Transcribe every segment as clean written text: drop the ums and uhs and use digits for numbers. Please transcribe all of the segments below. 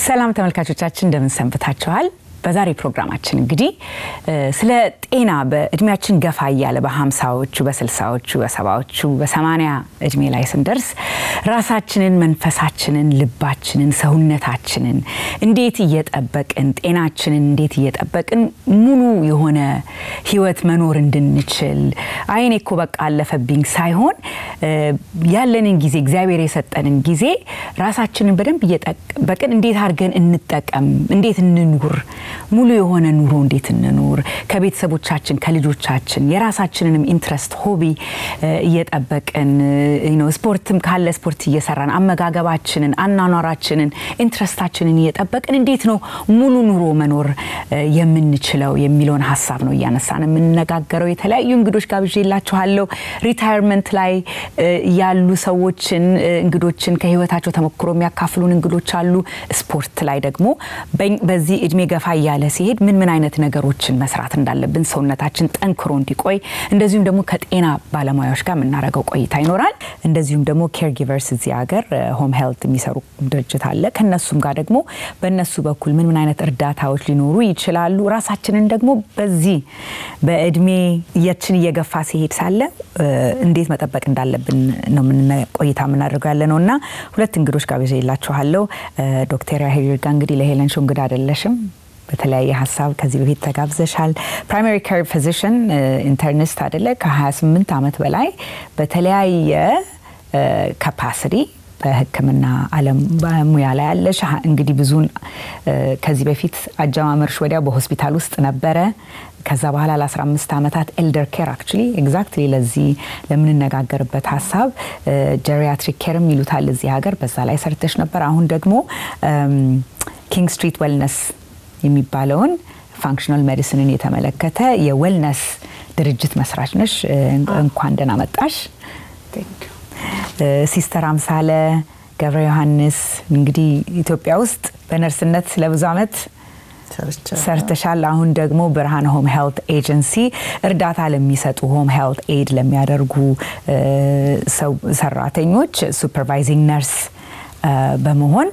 ሰላም ተመልካቾቻችን እንደምን ሰንብታችኋል? በዛሬ ፕሮግራማችን እንግዲህ ስለ ጤና በእድሜያችን ገፋ ያለ በ50ዎቹ በ60ዎቹ በ70ዎቹ በ80 እድሜ ላይ ስንደርስ ራሳችንን መንፈሳችንን ልባችንን ሰውነታችንን እንዴት እየጠበቅን ጤናችንን እንዴት እየጠበቅን ሙሉ የሆነ ህይወት መኖር እንድንችል አይኔኮ በቃ አለፈብኝ ሳይሆን ያለንን ጊዜ እግዚአብሔር የሰጠንን ጊዜ ራሳችንን በደንብ እየጠበቅን እንዴት አድርገን እንጠቀም እንዴት እንኑር ሙሉ የሆነ ኑሮ እንዴት እንኑር ከቤተሰቦቻችን ከልጆቻችን የራሳችንንም ኢንትረስት ሆቢ እየጠበቅን ስፖርትም ካለ ስፖርት እየሰራን አመጋገባችንን አናኗራችንን ኢንትረስታችንን እየጠበቅን እንዴት ነው ሙሉ ኑሮ መኖር የምንችለው የሚለውን ሐሳብ ነው ያነሳን የምንነጋገረው የተለያዩ እንግዶች ጋብዤላችኋለሁ ሪታየርመንት ላይ ያሉ ሰዎችን እንግዶችን ከህይወታቸው ተሞክሮ የሚያካፍሉን እንግዶች አሉ ስፖርት ላይ ደግሞ በዚህ እድሜ ገፋ ያለ ሲሄድ ምን አይነት ነገሮችን መስራት እንዳለብን ሰውነታችን ጠንክሮ እንዲቆይ እንደዚሁም ደግሞ ከጤና ባለሙያዎች ጋር ምናረጋው ቆይታ ይኖራል እንደዚሁም ደግሞ ኬር ጊቨርስ እዚህ ሀገር ሆም ሄልት የሚሰሩ ድርጅት አለ ከነሱም ጋር ደግሞ በእነሱ በኩል ምን አይነት እርዳታዎች ሊኖሩ ይችላሉ ራሳችንን ደግሞ በዚህ በእድሜ ያችን እየገፋ ሲሄድ ሳለ እንዴት መጠበቅ እንዳለብን ነው ቆይታ ምናደርጋው ያለነውና ሁለት እንግዶች ጋብዤላችኋለሁ ዶክተር ያሄር ጋንግዲ ለሄለን ሾ እንግዳ አይደለሽም በተለያየ ሐሳብ ከዚህ በፊት ተጋብዘሻል primary care physician internist አይደለ ከ28 አመት በላይ በተለያየ capacity በህክምና ዓለም በሙያ ላይ ያለሽ እንግዲህ ብዙን ከዚህ በፊት አጃማመርሽ ወዲያ በሆስፒታል ውስጥ ነበረ ከዛ በኋላ ለ15 አመታት elder care actually exactly ለዚህ ለምንነጋገርበት ሐሳብ geriatric care ይሉታል እዚህ ሀገር በዛ ላይ ሰርተሽ ነበር አሁን ደግሞ king street wellness የሚባለውን functional medicineን የተመለከተ የዌልነስ ድርጅት መስራች ነሽ እንኳን ደህና መጣሽ thank you ሲስተር አምሳለ ገብረ ዮሐንስ እንግዲህ ኢትዮጵያ ውስጥ በነርስነት ለብዙ አመት ሰርተሻል አሁን ደግሞ ብርሃን ሆም ሄልት ኤጀንሲ እርዳታ ለሚሰጡ ሆም ሄልት ኤድ ለሚያደርጉ ሰራተኞች ሱፐርቫይዚንግ ነርስ በመሆን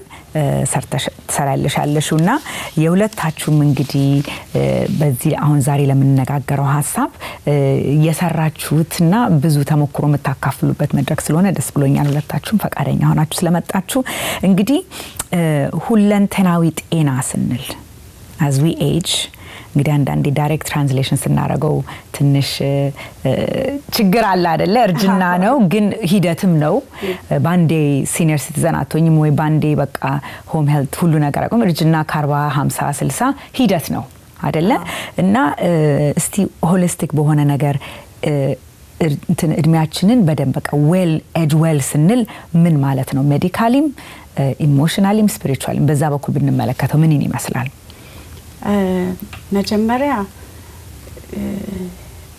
ሰርተሻለሽና የሁለታችሁም እንግዲህ በዚህ አሁን ዛሬ ለምንነጋገረው ሐሳብ የሰራችሁትና ብዙ ተሞክሮ መታካፍሉበት መድረክ ስለሆነ ደስ ብሎኛል ሁለታችሁም ፈቃደኛ ሆናችሁ ስለመጣችሁ እንግዲህ ሁለንተናዊ ጤና ስንል as we age እንግዲህ አንዳንዴ ዳይሬክት ትራንስሌሽን ስናረጋው ትንሽ ችግር አለ አይደለ እርጅና ነው ግን ሂደትም ነው ባንዴ ሲኒየር ሲቲዘን አቶኝም ወይ ባንዴ በቃ ሆም ሄልት ሁሉ ነገር አቆም እርጅና 40 50 60 ሂደት ነው አይደለ እና እስቲ ሆሊስቲክ በሆነ ነገር እድሜያችንን በደንብ በቃ ዌል ኤጅ ዌል ስንል ምን ማለት ነው ሜዲካሊም ኢሞሽናሊም ስፒሪቹዋሊም በዛ በኩል ብንመለከተው ምን ይመስላል መጀመሪያ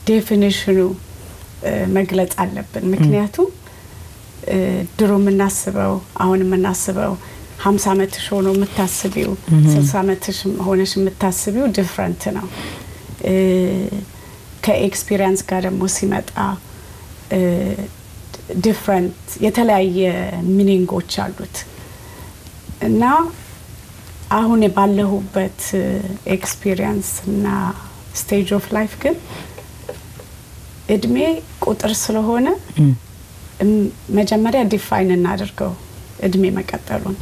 ዴፊኒሽኑ መግለጽ አለብን ምክንያቱም ድሮ ምናስበው አሁን ምናስበው 50 አመትሽ ሆኖ ምታስቢው 60 አመትሽ ሆነሽ ምታስቢው ዲፈረንት ነው ከኤክስፒሪየንስ ጋር ደግሞ ሲመጣ ዲፈረንት የተለያየ ሚኒንጎች አሉት እና አሁን ባለሁበት ኤክስፒሪየንስ እና ስቴጅ ኦፍ ላይፍ ግን እድሜ ቁጥር ስለሆነ መጀመሪያ ዲፋይን እናድርገው እድሜ መቀጠሉን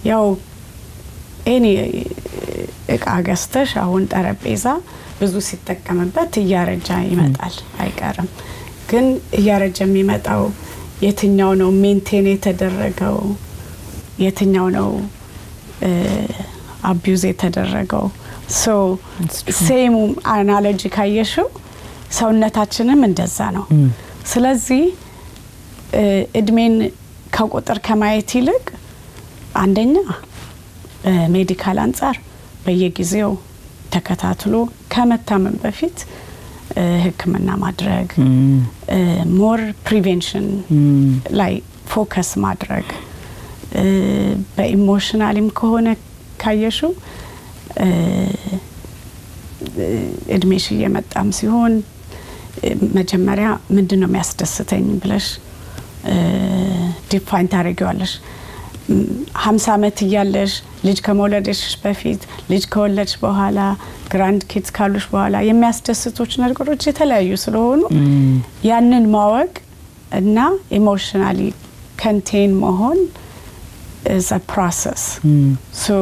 ያው እኔ እቃ ገዝተሽ አሁን ጠረጴዛ ብዙ ሲጠቀምበት እያረጃ ይመጣል አይቀርም ግን እያረጀ የሚመጣው የትኛው ነው ሜንቴን የተደረገው የትኛው ነው አቢዩዝ የተደረገው ሶ ሴም አናሎጂ ካየሽው ሰውነታችንም እንደዛ ነው ስለዚህ እድሜን ከቁጥር ከማየት ይልቅ አንደኛ ሜዲካል አንፃር በየጊዜው ተከታትሎ ከመታመም በፊት ህክምና ማድረግ ሞር ፕሪቬንሽን ላይ ፎከስ ማድረግ በኢሞሽናሊም ከሆነ ካየሹ እድሜሽ እየመጣም ሲሆን መጀመሪያ ምንድነው የሚያስደስተኝ ብለሽ ዲፋይን ታረጋለሽ 50 ዓመት እያለሽ ልጅ ከመውለድሽ በፊት ልጅ ከወለድሽ በኋላ ግራንድ ኪድስ ካሉሽ በኋላ የሚያስደስቶች ነገሮች የተለያዩ ስለሆኑ ያንን ማወቅ እና ኢሞሽናሊ ኮንቴን መሆን is a process so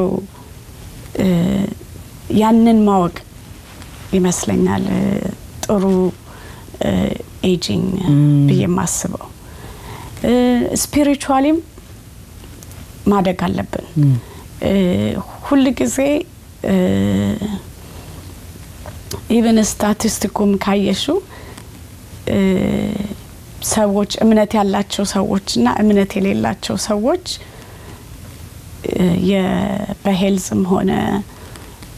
ያንን ማወቅ ይመስለኛል ጥሩ ኤጂንግ በየማስበው ስፒሪቹዋሊ ማደግ አለብን ሁሉ ጊዜ even ስታቲስቲኩም ካየሹ ሰዎች እምነት ያላቸው ሰዎችና እምነት የሌላቸው ሰዎች የበሄልዝም ሆነ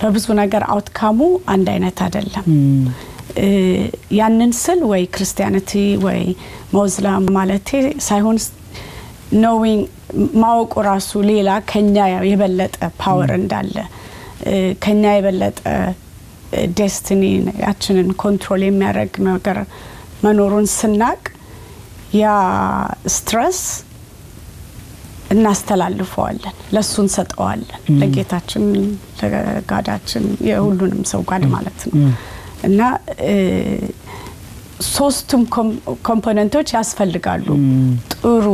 በብዙ ነገር አውትካሙ አንድ አይነት አይደለም ያንን ስል ወይ ክርስቲያኒቲ ወይ ሙስሊም ማለቴ ሳይሆን knowing ማወቁ ራሱ ሌላ ከኛ የበለጠ ፓወር እንዳለ ከኛ የበለጠ ዴስቲኒ ያችንን ኮንትሮል የሚያደርግ ነገር መኖሩን ስናቅ ያ ስትረስ እናስተላልፈዋለን ለሱን ሰጠዋለን ለጌታችን ለጋዳችን የሁሉንም ሰው ጋር ማለት ነው እና ሶስቱም ኮምፖነንቶች ያስፈልጋሉ ጥሩ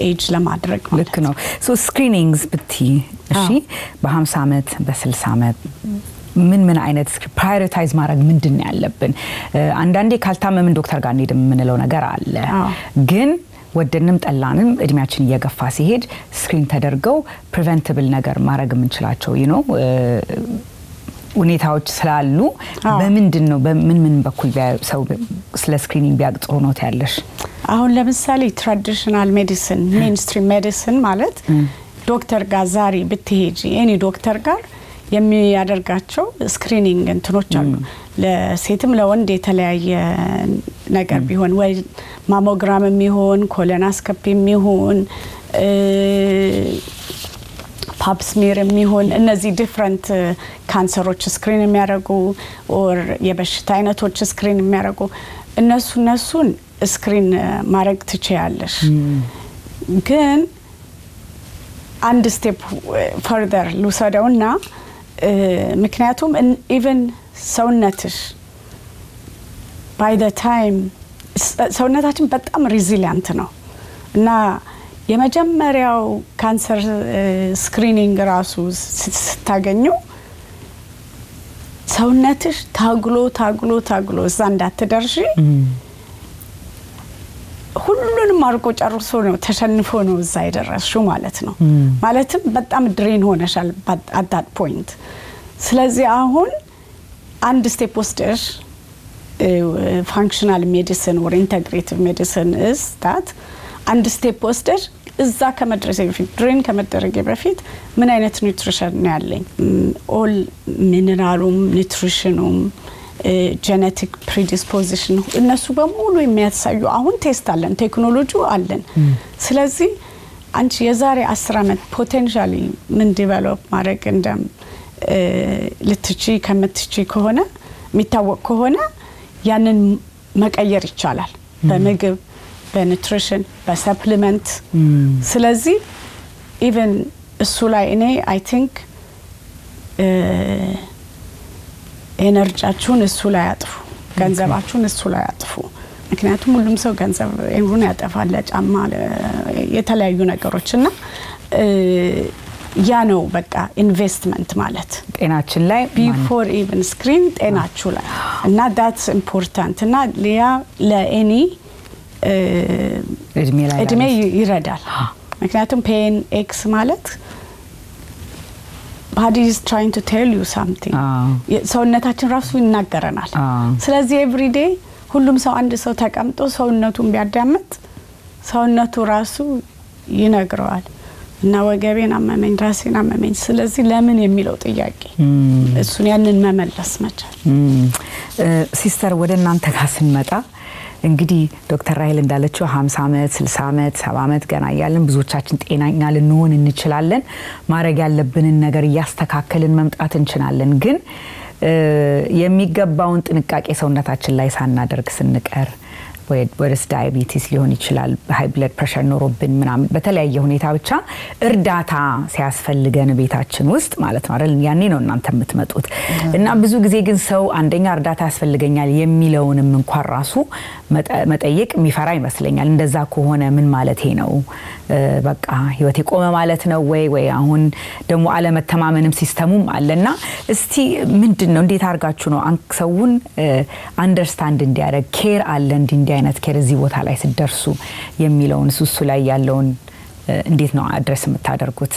ኤጅ ለማድረግ ማለት ልክ ነው ሶ ስክሪኒንግስ ብቲ እሺ በ50 አመት በ60 አመት ምን አይነት ፕራዮሪታይዝ ማድረግ ምንድነው ያለብን አንዳንዴ ካልታመምን ዶክተር ጋር እንሄድ ምንለው ነገር አለ ግን ወደንም ጠላንም እድሜያችን እየገፋ ሲሄድ ስክሪን ተደርገው ፕሪቨንተብል ነገር ማድረግ ምንችላቸው ሁኔታዎች ስላሉ በምንድነው በምን በኩል ሰው ስለ ስክሪኒንግ ቢያጥሩ ነው ታያለሽ አሁን ለምሳሌ ትራዲሽናል ሜዲሲን ሜንስትሪም ሜዲሲን ማለት ዶክተር ጋር ዛሬ ብትሄጂ ኤኒ ዶክተር ጋር የሚያደርጋቸው ስክሪኒንግ እንትኖች አሉ ለሴትም ለወንድ የተለያየ ነገር ቢሆን ወይ ማሞግራም የሚሆን ኮሎኖስኮፒ የሚሆን ፓፕ ስሚር የሚሆን እነዚህ ዲፈረንት ካንሰሮች ስክሪን የሚያደርጉ ኦር የበሽታ አይነቶች ስክሪን የሚያደርጉ እነሱን ስክሪን ማድረግ ትችያለሽ ግን አንድ ስቴፕ ፈርደር ልውሰደውና ምክንያቱም ኢቭን ሰውነትሽ by the time ሰውነታችን በጣም ሬዚሊየንት ነው እና የመጀመሪያው ካንሰር ስክሪኒንግ ራሱ ስታገኙ ሰውነትሽ ታግሎ እዛ እንዳትደርሺ ሁሉንም አርቆ ጨርሶ ነው ተሸንፎ ነው እዛ ይደረስሽው ማለት ነው ማለትም በጣም ድሬን ሆነሻል at that point ስለዚህ አሁን አንድ ስቴፕ ወስደሽ functional medicine or integrative medicine is that አንድ ስቴፕ ወስደሽ እዛ ከመድረስ በፊት ድሬን ከመደረግ በፊት ምን አይነት ኒውትሪሽን ነው ያለኝ ኦል ሚነራሉም ኒውትሪሽኑም genetic predisposition እነሱ በሙሉ የሚያሳዩ አሁን ቴስት አለን ቴክኖሎጂው አለን ስለዚህ አንቺ የዛሬ 10 አመት ፖቴንሻሊ ምን ዲቨሎፕ ማድረግ እንደም ልትቺ ከምትቺ ከሆነ የሚታወቅ ከሆነ ያንን መቀየር ይቻላል በምግብ በኒውትሪሽን በሰፕሊመንት ስለዚህ even እሱ ላይ እኔ I think ኤነርጂያችሁን እሱ ላይ አጥፉ ገንዘባችሁን እሱ ላይ አጥፉ ምክንያቱም ሁሉም ሰው ገንዘብ ኤንሩን ያጠፋል ለጫማ የተለያዩ ነገሮችና ያ ነው በቃ ኢንቨስትመንት ማለት ጤናችን ላይ before even screen ጤናችሁ ላይ እና that's important እና ለኤኒ እድሜ ይረዳል ምክንያቱም ፔን ኤክስ ማለት body is trying to tell you something ሰውነታችን ራሱ ይናገረናል ስለዚህ every day ሁሉም ሰው አንድ ሰው ተቀምጦ ሰውነቱን ቢያዳምጥ ሰውነቱ ራሱ ይነግረዋል እና ወገቤን አመመኝ ራሴን አመመኝ ስለዚህ ለምን የሚለው ጥያቄ እሱን ያንን መመለስ መቻል ሲስተር ወደ እናንተ ጋር ስንመጣ እንግዲህ ዶክተር ራይል እንዳለችው 50 አመት 60 አመት 70 አመት ገና ያለን ብዙዎቻችን ጤናኛ ልንሆን እንችላለን ማረግ ያለብንን ነገር ያስተካከልን መምጣት እንችላለን ግን የሚገባውን ጥንቃቄ ሰውነታችን ላይ ሳናደርግ ስንቀር ወይስ ዳያቤቲስ ሊሆን ይችላል ሃይ ብለድ ፕሬሸር ኖሮብን ምናምን በተለያየ ሁኔታ ብቻ እርዳታ ሲያስፈልገን ቤታችን ውስጥ ማለት ነው አይደል ያኔ ነው እናንተ የምትመጡት እና ብዙ ጊዜ ግን ሰው አንደኛ እርዳታ ያስፈልገኛል የሚለውንም እንኳን ራሱ መጠየቅ የሚፈራ ይመስለኛል እንደዛ ከሆነ ምን ማለት ነው በቃ ህይወቴ ቆመ ማለት ነው ወይ አሁን ደሞ አለመተማመንም ሲስተሙም አለና እስቲ ምንድነው እንዴት አርጋችሁ ነው ሰውን አንደርስታንድ እንዲያደርግ ኬር አለ እንዲህ አይነት ኬር እዚህ ቦታ ላይ ሲደርሱ የሚለውን እሱ ላይ ያለውን እንዴት ነው አድሬስ የምታደርጉት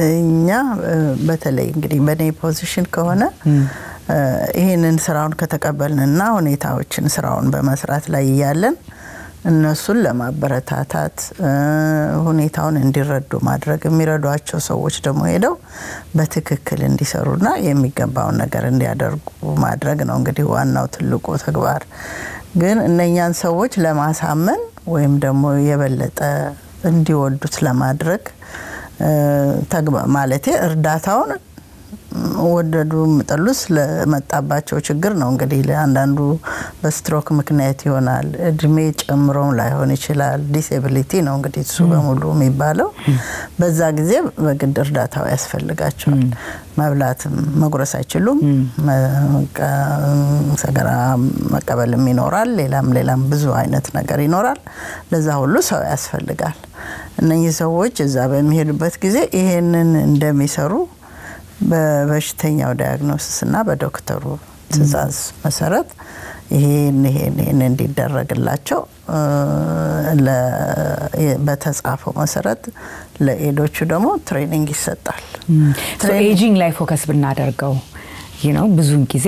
እኛ በተለይ እንግዲህ በኔ ፖዚሽን ከሆነ ይሄንን ስራውን ከተቀበልንና ሁኔታዎችን ስራውን በመስራት ላይ ያለን እነሱን ለማበረታታት ሁኔታውን እንዲረዱ ማድረግ የሚረዷቸው ሰዎች ደግሞ ሄደው በትክክል እንዲሰሩና የሚገባውን ነገር እንዲያደርጉ ማድረግ ነው እንግዲህ ዋናው ትልቁ ተግባር ግን እነኛን ሰዎች ለማሳመን ወይም ደግሞ የበለጠ እንዲወዱት ለማድረግ ተግባር ማለት እርዳታውን ወደዱም ጥሉስ ለመጣባቸው ችግር ነው እንግዲህ ለአንዳንዱ በስትሮክ ምክንያት ይሆናል እድሜ ጨምሮም ላይሆን ይችላል ዲሴቢሊቲ ነው እንግዲህ እሱ በሙሉ የሚባለው በዛ ጊዜ በግድ እርዳታው ያስፈልጋቸዋል መብላትም መጉረስ አይችሉም ሰገራ መቀበልም ይኖራል ሌላም ብዙ አይነት ነገር ይኖራል ለዛ ሁሉ ሰው ያስፈልጋል እነኚህ ሰዎች እዛ በሚሄዱበት ጊዜ ይሄንን እንደሚሰሩ በበሽተኛው ዳያግኖሲስ እና በዶክተሩ ትዕዛዝ መሰረት ይሄን እንዲደረግላቸው በተጻፈው መሰረት ለኤዶቹ ደግሞ ትሬኒንግ ይሰጣል ኤጂንግ ላይ ፎከስ ብናደርገው ብዙን ጊዜ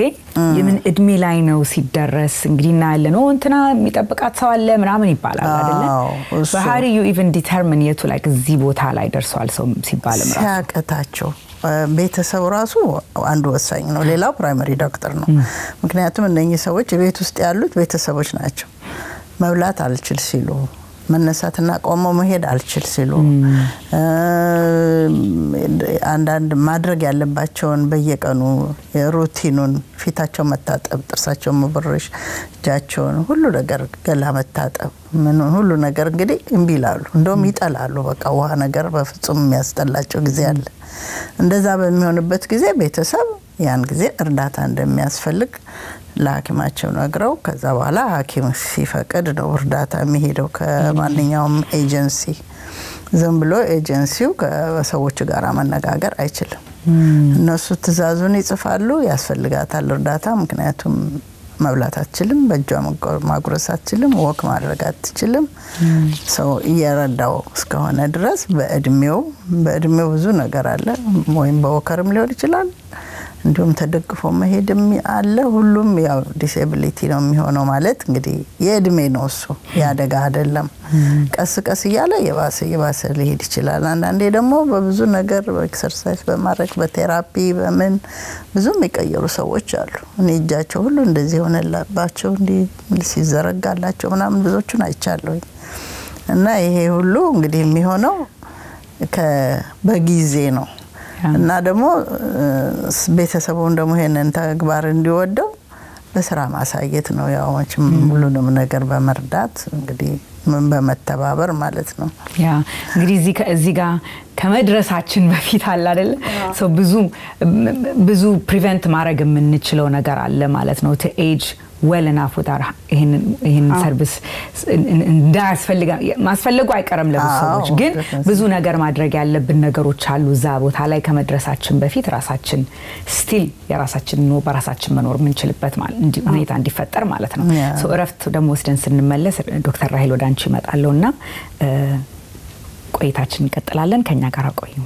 የምን እድሜ ላይ ነው ሲደረስ እንግዲህና ያለ ነው እንትና የሚጠብቃት ሰው አለ ምናምን ይባላል አይደለ how do you even determine የቱ like እዚህ ቦታ ላይ ደርሷል ሰው ሲባልም ራሱ ሲያቀታቸው ቤተሰብ ራሱ አንዱ ወሳኝ ነው ሌላው ፕራይመሪ ዶክተር ነው ምክንያቱም እነኚህ ሰዎች ቤት ውስጥ ያሉት ቤተሰቦች ናቸው መብላት አልችል ሲሉ መነሳትና ቆሞ መሄድ አልችል ሲሉ አንዳንድ ማድረግ ያለባቸውን በየቀኑ ሩቲኑን ፊታቸው መታጠብ ጥርሳቸው መብረሽ እጃቸውን ሁሉ ነገር ገላ መታጠብ ምን ሁሉ ነገር እንግዲህ እንቢላሉ እንደውም ይጠላሉ በቃ ውሃ ነገር በፍጹም የሚያስጠላቸው ጊዜ አለ እንደዛ በሚሆንበት ጊዜ ቤተሰብ ያን ጊዜ እርዳታ እንደሚያስፈልግ ለሐኪማቸው ነግረው ከዛ በኋላ ሐኪም ሲፈቅድ ነው እርዳታ የሚሄደው ከማንኛውም ኤጀንሲ ዝም ብሎ ኤጀንሲው ከሰዎች ጋር ማነጋገር አይችልም እነሱ ትዕዛዙን ይጽፋሉ ያስፈልጋታል እርዳታ ምክንያቱም መብላት አትችልም በእጇ ማጉረስ አትችልም ወክ ማድረግ አትችልም ሰው እየረዳው እስከሆነ ድረስ በእድሜው ብዙ ነገር አለ ወይም በወከርም ሊሆን ይችላል እንዲሁም ተደግፎ መሄድም አለ ሁሉም ያው ዲሴቢሊቲ ነው የሚሆነው ማለት እንግዲህ የእድሜ ነው እሱ ያደጋ አይደለም ቀስ ይያለ የባሰ ሊሄድ ይችላል አንዳንዴ ደግሞ በብዙ ነገር ኤክሰርሳይዝ በማድረግ በቴራፒ በምን ብዙ የሚቀየሩ ሰዎች አሉ እኔ እጃቸው ሁሉ እንደዚህ ሆነላባቸው እንዲህ ሲዘረጋላቸው ምናምን ብዙዎቹን አይቻለሁ እና ይሄ ሁሉ እንግዲህ የሚሆነው በጊዜ ነው እና ደግሞ ቤተሰቡን ደግሞ ይሄንን ተግባር እንዲወደው በስራ ማሳየት ነው ያው ሁሉንም ነገር በመርዳት እንግዲህ በመተባበር ማለት ነው ያ እንግዲህ እዚህ ጋር ከመድረሳችን በፊት አለ አይደል ሶ ብዙ ፕሪቨንት ማድረግ የምንችለው ነገር አለ ማለት ነው to age well enough with our ይሄን ሰርቪስ ማስፈልጉ አይቀርም ለብዙዎች ግን ብዙ ነገር ማድረግ ያለብን ነገሮች አሉ እዛ ቦታ ላይ ከመድረሳችን በፊት ራሳችን ስቲል የራሳችን ነው በራሳችን መኖር ምንችልበት ማለት ሁኔታ እንዲፈጠር ማለት ነው ሶ እረፍት ደግሞ ወስደን ስንመለስ ዶክተር ራሄል ወዳንቺ ይመጣለውና ቆይታችን እንቀጥላለን ከኛ ጋር ቆዩ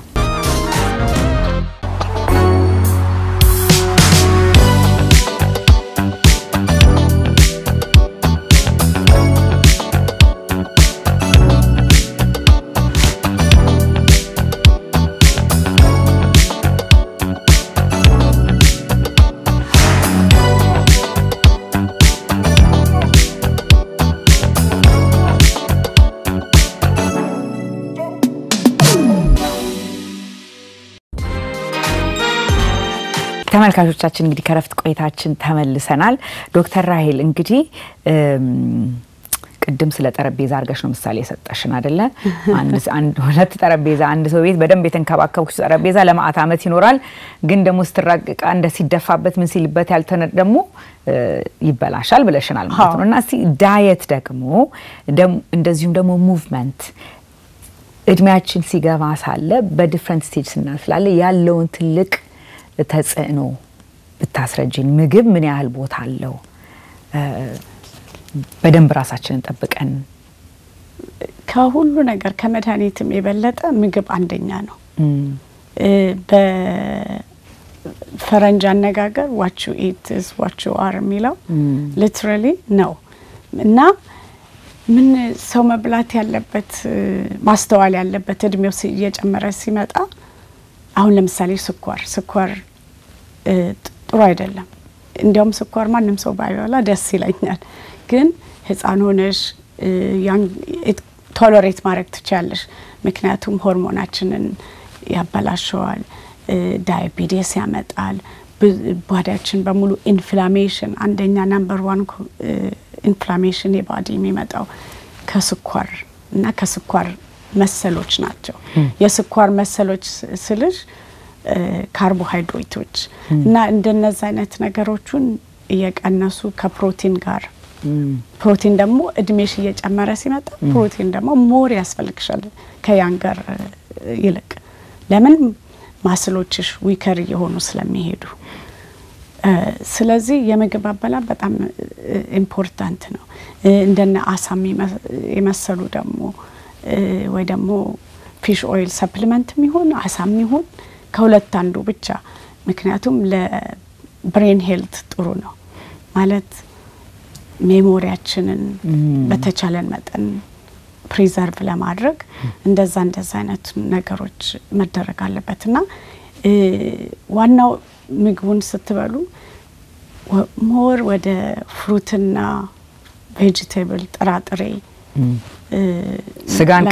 ተመልካቾቻችን እንግዲህ ከረፍት ቆይታችን ተመልሰናል። ዶክተር ራሄል እንግዲህ ቅድም ስለ ጠረጴዛ አርጋሽ ነው ምሳሌ የሰጠሽን አይደለ? አንድ ሁለት ጠረጴዛ አንድ ሰው ቤት በደንብ የተንከባከቡት ጠረጴዛ ለማአት አመት ይኖራል፣ ግን ደግሞ ስትራቀቃ እንደ ሲደፋበት ምን ሲልበት ያልተነደ ደግሞ ይበላሻል ብለሽናል ማለት ነው። እና እስቲ ዳየት ደግሞ እንደዚሁም ደግሞ ሙቭመንት እድሜያችን ሲገባ ሳለ በዲፈረንት ስቴጅ ስናልፋለ ያለውን ትልቅ ተጽዕኖ ብታስረጂን። ምግብ ምን ያህል ቦታ አለው? በደንብ ራሳችንን ጠብቀን ከሁሉ ነገር ከመድኃኒትም የበለጠ ምግብ አንደኛ ነው። በፈረንጅ አነጋገር what you eat is what you are የሚለው literally ነው። እና ምን ሰው መብላት ያለበት ማስተዋል ያለበት እድሜው እየጨመረ ሲመጣ አሁን ለምሳሌ ስኳር ጥሩ አይደለም። እንዲያውም ስኳር ማንም ሰው ባይበላ ደስ ይለኛል። ግን ህፃን ሆነሽ ቶለሬት ማድረግ ትችያለሽ፣ ምክንያቱም ሆርሞናችንን ያበላሸዋል፣ ዳያቤቲስ ያመጣል፣ ቦዲያችን በሙሉ ኢንፍላሜሽን አንደኛ ነምበር 1 ኢንፍላሜሽን የቦዲ የሚመጣው ከስኳር እና ከስኳር መሰሎች ናቸው። የስኳር መሰሎች ስልሽ ካርቦሃይድሬቶች እና እንደነዛ አይነት ነገሮችን እየቀነሱ ከፕሮቲን ጋር ፕሮቲን ደግሞ እድሜሽ እየጨመረ ሲመጣ ፕሮቲን ደግሞ ሞር ያስፈልግሻል ከያንገር ይልቅ። ለምን ማስሎችሽ ዊከር እየሆኑ ስለሚሄዱ። ስለዚህ የምግብ አበላል በጣም ኢምፖርታንት ነው። እንደነ አሳም የመሰሉ ደግሞ ወይ ደግሞ ፊሽ ኦይል ሰፕሊመንት የሚሆን አሳም ይሁን ከሁለት አንዱ ብቻ፣ ምክንያቱም ለብሬን ሄልት ጥሩ ነው ማለት ሜሞሪያችንን በተቻለን መጠን ፕሪዘርቭ ለማድረግ እንደዛ አይነት ነገሮች መደረግ አለበትና ዋናው ምግቡን ስትበሉ ሞር ወደ ፍሩትና ቬጂቴብል ጥራጥሬ ስጋን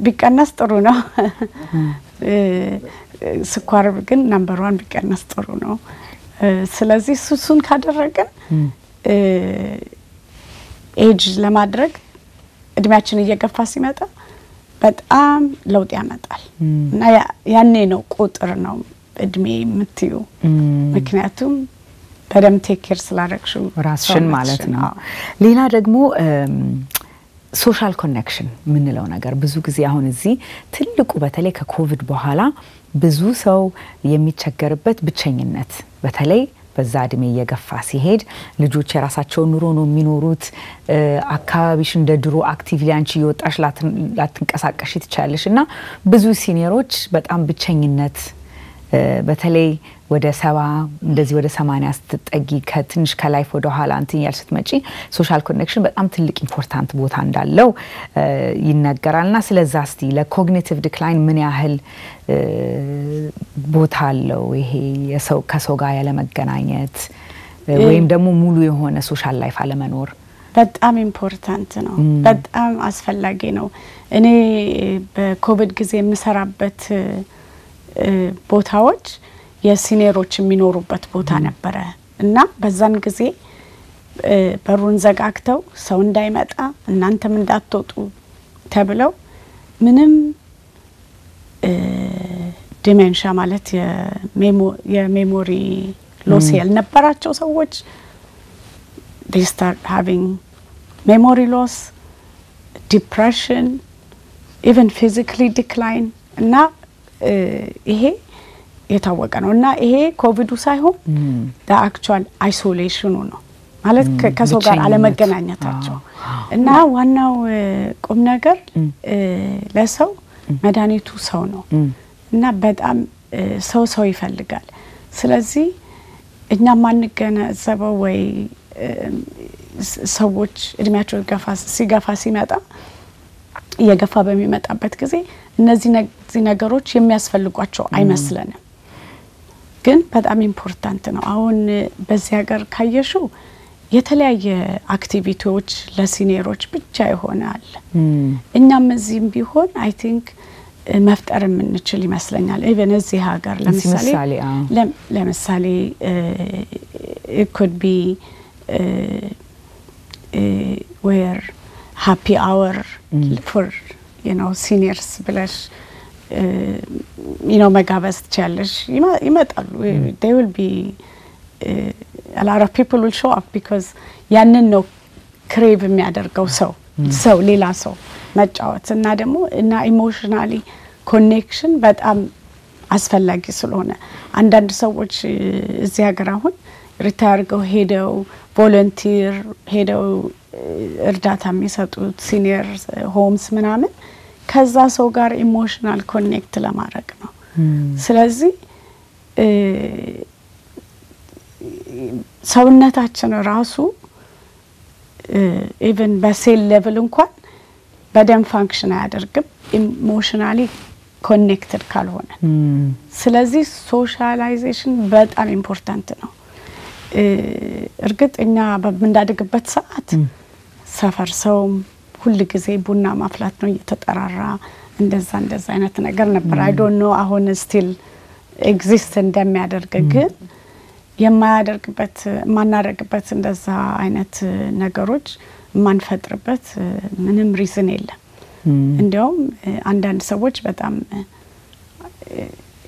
ቢቀነስ ጥሩ ነው። ስኳር ግን ነምበር 1 ቢቀነስ ጥሩ ነው። ስለዚህ ሱሱን ካደረገን ኤጅ ለማድረግ እድሜያችን እየገፋ ሲመጣ በጣም ለውጥ ያመጣል። እና ያኔ ነው ቁጥር ነው እድሜ የምትዩ፣ ምክንያቱም በደም ቴክ ኬር ስላደረግሽው ራስሽን ማለት ነው። ሌላ ደግሞ ሶሻል ኮኔክሽን ምንለው ነገር ብዙ ጊዜ አሁን እዚህ ትልቁ በተለይ ከኮቪድ በኋላ ብዙ ሰው የሚቸገርበት ብቸኝነት፣ በተለይ በዛ እድሜ እየገፋ ሲሄድ ልጆች የራሳቸው ኑሮ ነው የሚኖሩት። አካባቢሽ እንደ ድሮ አክቲቭሊ አንቺ እየወጣሽ ላትንቀሳቀሽ ትችያለሽ እና ብዙ ሲኒየሮች በጣም ብቸኝነት በተለይ ወደ 70 እንደዚህ ወደ 80 ስትጠጊ ከትንሽ ከላይፍ ወደ ኋላ እንትን ያል ስትመጪ ሶሻል ኮኔክሽን በጣም ትልቅ ኢምፖርታንት ቦታ እንዳለው ይነገራልና ስለዛ እስቲ ለኮግኒቲቭ ዲክላይን ምን ያህል ቦታ አለው ይሄ የሰው ከሰው ጋር ያለ መገናኘት ወይም ደግሞ ሙሉ የሆነ ሶሻል ላይፍ አለመኖር? በጣም ኢምፖርታንት ነው፣ በጣም አስፈላጊ ነው። እኔ በኮቪድ ጊዜ የምሰራበት ቦታዎች የሲኒየሮች የሚኖሩበት ቦታ ነበረ እና በዛን ጊዜ በሩን ዘጋግተው ሰው እንዳይመጣ እናንተም እንዳትወጡ ተብለው ምንም ዲሜንሻ ማለት የሜሞሪ ሎስ ያልነበራቸው ሰዎች they start having memory loss, depression, even physically decline እና ይሄ የታወቀ ነው እና ይሄ ኮቪዱ ሳይሆን actual isolation ነው ማለት ከሰው ጋር አለመገናኘታቸው እና ዋናው ቁም ነገር ለሰው መድኃኒቱ ሰው ነው እና በጣም ሰው ይፈልጋል። ስለዚህ እኛ ማንገነዘበው ወይ ሰዎች እድሜያቸው ሲገፋ ሲመጣ የገፋ በሚመጣበት ጊዜ እነዚህ ነገሮች የሚያስፈልጓቸው አይመስልንም፣ ግን በጣም ኢምፖርታንት ነው። አሁን በዚህ ሀገር ካየሹ የተለያየ አክቲቪቲዎች ለሲኒየሮች ብቻ ይሆናል። እኛም እዚህም ቢሆን አይ ቲንክ መፍጠር የምንችል ይመስለኛል ኢቨን እዚህ ሀገር ለምሳሌ it could be where happy hour for seniors ብለሽ መጋበዝ ትችያለሽ ይመጣሉ they will be a lot of people will show up because ያንን ነው crave የሚያደርገው ሰው ሌላ ሰው መጫወት እና ደግሞ እና ኢሞሽናሊ ኮኔክሽን በጣም አስፈላጊ ስለሆነ አንዳንድ ሰዎች እዚህ ሀገር አሁን ሪታየርገው ሄደው ቮለንቲር ሄደው እርዳታ የሚሰጡት ሲኒየር ሆምስ ምናምን ከዛ ሰው ጋር ኢሞሽናል ኮኔክት ለማድረግ ነው ስለዚህ ሰውነታችን ራሱ ኢቨን በሴል ሌቭል እንኳን በደም ፋንክሽን አያደርግም ኢሞሽናሊ ኮኔክትድ ካልሆነ ስለዚህ ሶሻላይዜሽን በጣም ኢምፖርታንት ነው እርግጠኛ በምንዳድግበት ሰዓት ሰፈር ሰው ሁሉ ጊዜ ቡና ማፍላት ነው እየተጠራራ እንደዛ አይነት ነገር ነበር I don't know አሁን still exist እንደሚያደርግ ግን የማናደርግበት እንደዛ አይነት ነገሮች ማንፈጥርበት ምንም ሪዝን የለም እንዲያውም አንዳንድ ሰዎች በጣም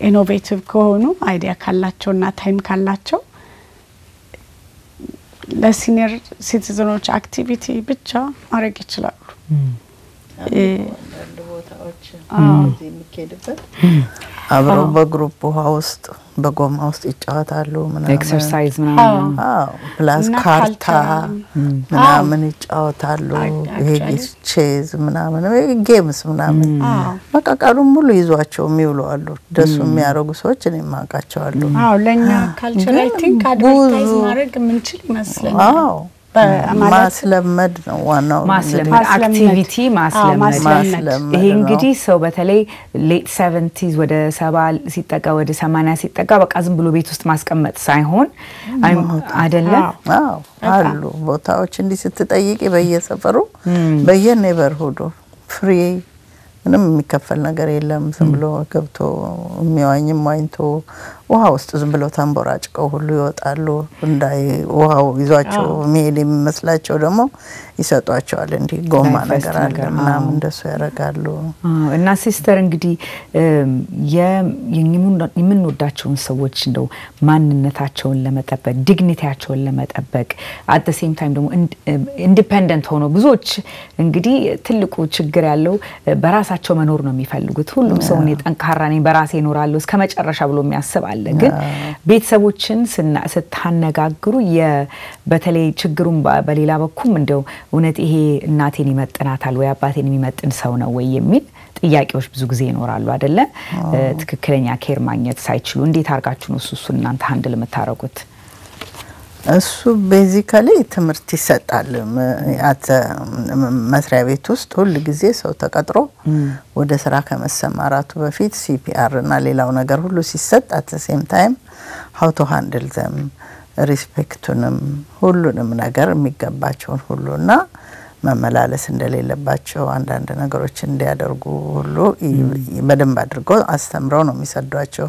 ኢኖቬቲቭ ከሆኑ አይዲያ ካላቸውና ታይም ካላቸው ለሲኒየር ሲቲዝኖች አክቲቪቲ ብቻ ማድረግ ይችላሉ እዚህ የሚኬድበት አብረው በግሩፕ ውሃ ውስጥ በጎማ ውስጥ ይጫወታሉ ምናምን ኤክሰርሳይዝ ምናምን ፕላስ ካርታ ምናምን ይጫወታሉ ይሄ ቼዝ ምናምን ጌምስ ምናምን በቃ ቀኑን ሙሉ ይዟቸው የሚውሉ አሉ ደስ የሚያረጉ ሰዎች እኔ ማቃቸዋሉ ለኛ ካልቸር አይ ቲንክ አድቨርታይዝ ማድረግ ምንችል ይመስለኛል ማስለመድ ነው ዋናው አክቲቪቲ ማስለመድ ይሄ እንግዲህ ሰው በተለይ ሌት 70s ወደ 70 ሲጠጋ ወደ 80 ሲጠጋ በቃ ዝም ብሎ ቤት ውስጥ ማስቀመጥ ሳይሆን አይደለ አሉ ቦታዎች እንዲ ስትጠይቂ በየሰፈሩ በየኔበርሁዱ ፍሪ ምንም የሚከፈል ነገር የለም ዝም ብሎ ገብቶ የሚዋኝም ዋኝቶ ውሃ ውስጥ ዝም ብሎ ተንቦራጭቀው ሁሉ ይወጣሉ እንዳይ ውሃው ይዟቸው መሄድ የሚመስላቸው ደግሞ ይሰጧቸዋል እንዲ ጎማ ነገር አለ ምናምን እንደሱ ያረጋሉ እና ሲስተር እንግዲህ የምንወዳቸውን ሰዎች እንደው ማንነታቸውን ለመጠበቅ ዲግኒቲያቸውን ለመጠበቅ at the same time ደግሞ ኢንዲፔንደንት ሆኖ ብዙዎች እንግዲህ ትልቁ ችግር ያለው በራሳቸው መኖር ነው የሚፈልጉት ሁሉም ሰው እኔ ጠንካራ ነኝ በራሴ እኖራለሁ እስከመጨረሻ ብሎ የሚያስብ አለ ግን ቤተሰቦችን ስታነጋግሩ በተለይ ችግሩን በሌላ በኩል እንደው እውነት ይሄ እናቴን ይመጥናታል ወይ አባቴን የሚመጥን ሰው ነው ወይ የሚል ጥያቄዎች ብዙ ጊዜ ይኖራሉ አይደለ ትክክለኛ ኬር ማግኘት ሳይችሉ እንዴት አርጋችሁ ነው እሱ እናንተ ሃንድል የምታረጉት እሱ ቤዚካሊ ትምርት ይሰጣል መስሪያ ቤት ውስጥ ሁሉ ጊዜ ሰው ተቀጥሮ ወደ ስራ ከመሰማራቱ በፊት CPR እና ሌላው ነገር ሁሉ ሲሰጥ at the same time how to handle them ሪስፔክቱንም ሁሉንም ነገር የሚገባቸውን ሁሉና መመላለስ እንደሌለባቸው አንዳንድ ነገሮች እንዲያደርጉ ሁሉ በደንብ አድርገው አስተምረው ነው የሚሰዷቸው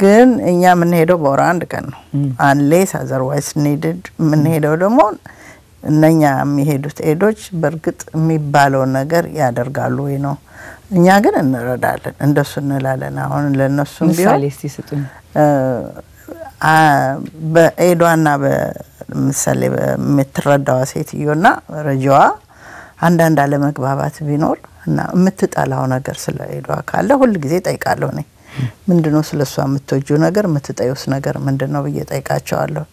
ግን እኛ ምን ሄደው በወር አንድ ቀን ነው unless otherwise needed ምን ሄደው ደግሞ እነኛ የሚሄዱት ኤዶች በርግጥ የሚባለው ነገር ያደርጋሉ ወይ ነው እኛ ግን እንረዳለን እንደሱ እንላለን አሁን ለነሱም ቢሆን በኤዷና በምሳሌ በመትረዳዋ ሴትዮና ረጃዋ አንዳንድ አለመግባባት ቢኖር እና የምትጣላው ነገር ስለ ኤዷ ካለ ሁሉ ጊዜ ጠይቃለሁ ነኝ ምንድነው ስለሷ የምትወጂው ነገር የምትጠዩስ ነገር ምንድነው በየጠይቃቸዋለሁ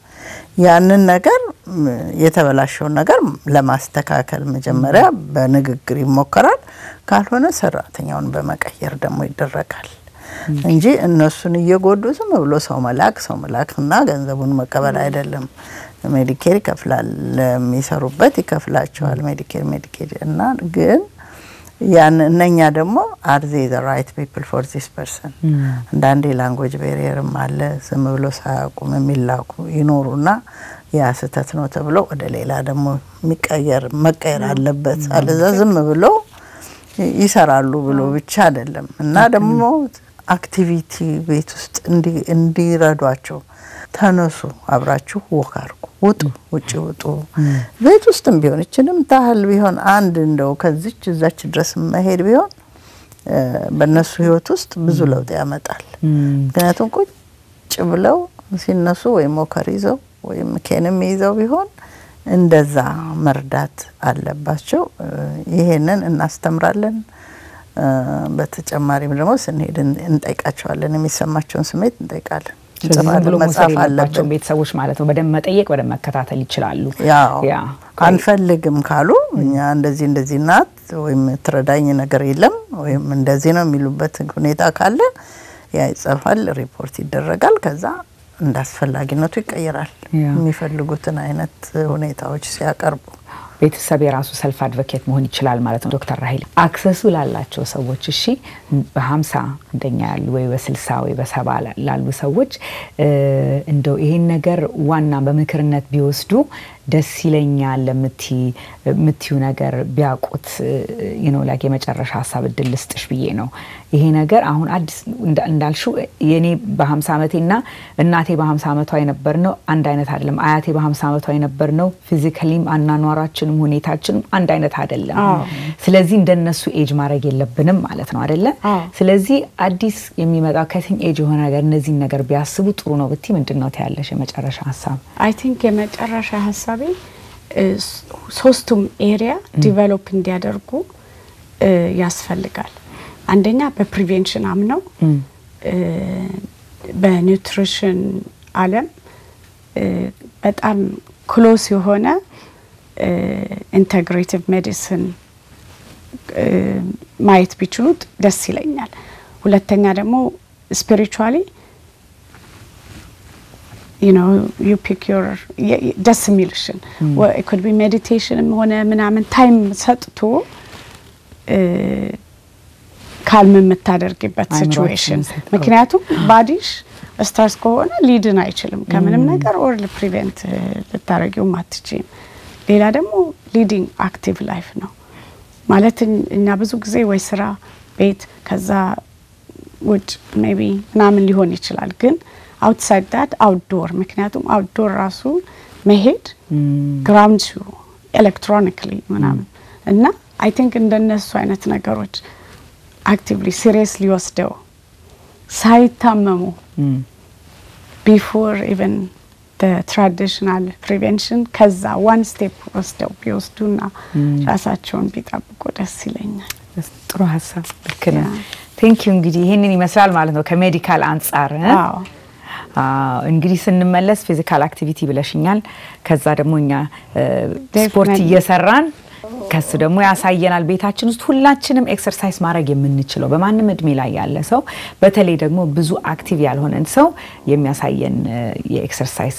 ያንን ነገር የተበላሸው ነገር ለማስተካከል መጀመሪያ በንግግር ይሞከራል ካልሆነ ሰራተኛውን በመቀየር ደግሞ ይደረጋል እንጂ እነሱን እየጎዱ ዝም ብሎ ሰው መላክና ገንዘቡን መቀበል አይደለም ሜዲኬር ይከፍላል ለሚሰሩበት ይከፍላቸዋል ሜዲኬር እና ግን ያን እነኛ ደግሞ are they the right people for this person አንዳንዴ ላንጉዌጅ ባሪየርም አለ ዝም ብሎ ሳያቁም የሚላኩ ይኖሩና ያ ስህተት ነው ተብሎ ወደ ሌላ ደግሞ መቀየር አለበት አለዛ ዝም ብሎ ይሰራሉ ብሎ ብቻ አይደለም እና ደግሞ አክቲቪቲ ቤት ውስጥ እንዲረዷቸው ተነሱ አብራችሁ ወካርኩ ውጪ ወጡ ቤት ውስጥም ቢሆን እችንም ታህል ቢሆን አንድ እንደው ከዚች እዛች ድረስ መሄድ ቢሆን በእነሱ ህይወት ውስጥ ብዙ ለውጥ ያመጣል ምክንያቱም ቁጭ ብለው ሲነሱ ወይ ሞከር ይዘው ወይ መከነም ይዘው ቢሆን እንደዛ መርዳት አለባቸው ይሄንን እናስተምራለን በተጨማሪም ደግሞ ስንሄድ እንጠይቃቸዋለን የሚሰማቸውን ስሜት እንጠይቃለን ጽፋሉ መጻፍ አለባቸው ቤተሰቦች ማለት ነው በደም መጠየቅ በደም መከታተል ይችላሉ ያ አንፈልግም ካሉ እኛ እንደዚህ ናት ወይም ትረዳኝ ነገር የለም ወይም እንደዚህ ነው የሚሉበት ሁኔታ ካለ ያ ይጻፋል ሪፖርት ይደረጋል ከዛ እንዳስፈልጊነቱ ይቀየራል የሚፈልጉትን አይነት ሁኔታዎች ሲያቀርቡ ቤተሰብ የራሱ ሰልፍ አድቮኬት መሆን ይችላል ማለት ነው ዶክተር ራሂል አክሰሱ ላላቸው ሰዎች እሺ በ50 እንደኛ ያሉ ወይ በ60 ወይ በ70 ላሉ ሰዎች እንደው ይሄን ነገር ዋና በመክርነት ቢወስዱ ደስ ይለኛል ለምትዩ ነገር ቢያቁት like የመጨረሻ ሐሳብ እድል ልስጥሽ ብዬ ነው ይሄ ነገር አሁን አዲስ እንዳልሽው የኔ በ50 አመቴና እናቴ በ50 አመቷ የነበርነው አንድ አይነት አይደለም አያቴ በ50 አመቷ የነበርነው ፊዚካሊም አናኗራችንም ሁኔታችንም አንድ አይነት አይደለም ስለዚህ እንደነሱ ኤጅ ማድረግ የለብንም ማለት ነው አይደለ ስለዚህ አዲስ የሚመጣው ከቲን ኤጅ የሆነ ነገር እነዚህ ነገር ቢያስቡ ጥሩ ነው ብትይ ምንድነው ታያለሽ የመጨረሻ ሐሳብ I think የመጨረሻ ሐሳቤ ሶስቱም ኤሪያ ዲቨሎፕ እንዲያደርጉ ያስፈልጋል አንደኛ በፕሪቬንሽን አምነው በኒውትሪሽን ዓለም በጣም ክሎዝ የሆነ ኢንተግሬቲቭ ሜዲሲን ማየት ቢችሉት ደስ ይለኛል ሁለተኛ ደግሞ ስፒሪቹዋሊ you know you pick your destination it could be meditation ሆነ ምናምን ታይም ሰጥቶ ካልም የምታደርግበት ሲቹዌሽን ምክንያቱም ባዲሽ ስትረስ ከሆነ ሊድን አይችልም ከምንም ነገር ኦር ፕሪቨንት ልታረጊው ማትችይም ሌላ ደግሞ ሊዲንግ አክቲቭ ላይፍ ነው ማለት እኛ ብዙ ጊዜ ወይ ስራ ቤት ከዛ ውጭ ሜቢ ምናምን ሊሆን ይችላል ግን outside that outdoor ምክንያቱም outdoor ራሱ መሄድ grounds you electronically ምናምን እና I think እንደነሱ አይነት ነገሮች actively seriously ወስደው ሳይታመሙ before even the traditional prevention ከዛ one step ወስደው ቢወስዱና ራሳቸውን ቢጠብቁ ደስ ይለኛል ጥሩ ሐሳብ ልክነ thank you እንግዲህ ይሄንን ይመስላል ማለት ነው ከሜዲካል አንፃር እንግዲህ ስንመለስ ፊዚካል አክቲቪቲ ብለሽኛል ከዛ ደሞኛ ስፖርት እየሰራን ከሱ ደሞ ያሳየናል ቤታችን ውስጥ ሁላችንም ኤክሰርሳይዝ ማድረግ የምንችለው በማንም እድሜ ላይ ያለ ሰው በተለይ ደግሞ ብዙ አክቲቭ ያልሆነን ሰው የሚያሳየን የኤክሰርሳይዝ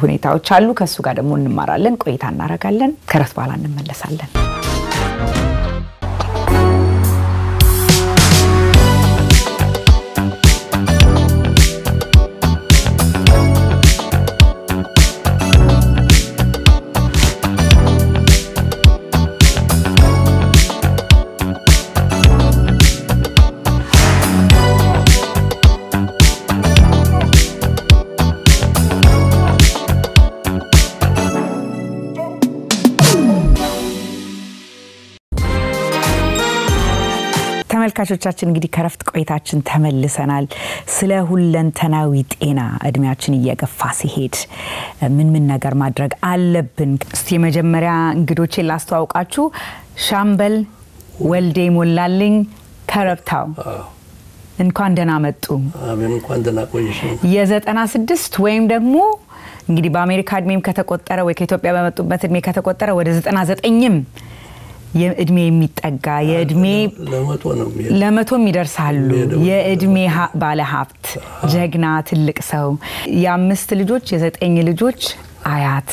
ሁኔታዎች አሉ ከሱ ጋር ደሞ እንማራለን ቆይታ እናረጋለን ከረፍት በኋላ እንመለሳለን ተመልካቾቻችን እንግዲህ ከረፍት ቆይታችን ተመልሰናል ስለ ሁለንተናዊ ጤና እድሜያችን እየገፋ ሲሄድ ምን ነገር ማድረግ አለብን እስቲ መጀመሪያ እንግዶቼን ላስተዋውቃችሁ ሻምበል ወልዴ ሞላልኝ ከረብታው እንኳን ደህና መጡ አሜን እንኳን ደህና ቆይሽ የ96 ወይም ደግሞ እንግዲህ በአሜሪካ እድሜም ከተቆጠረ ወይ ከኢትዮጵያ በመጡበት እድሜ ከተቆጠረ ወደ 99ም የእድሜ የሚጠጋ የእድሜ ለመቶ ይደርሳሉ የእድሜ ባለ ሀብት ጀግና ትልቅ ሰው የ5 ልጆች የ9 ልጆች አያት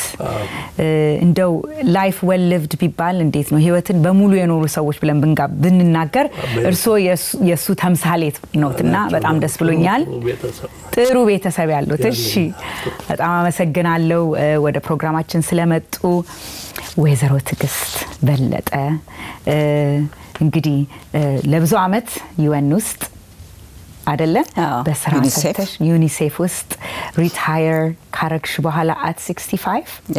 እንደው ላይፍ ዌል ሊቭድ ቢባል እንዴት ነው ህይወትን በሙሉ የኖሩ ሰዎች ብለን ብንናገር እርሶ የሱ ተምሳሌት ነውና በጣም ደስ ብሎኛል ጥሩ ቤተሰብ ያሉት እሺ በጣም አመሰግናለሁ ወደ ፕሮግራማችን ስለመጡ ወይዘሮ ትግስት በለጠ እንግዲህ ለብዙ አመት ዩኤን ውስጥ አይደለ በስራ ሰተሽ ዩኒሴፍ ውስጥ ሪታየር ካረክሽ በኋላ at 65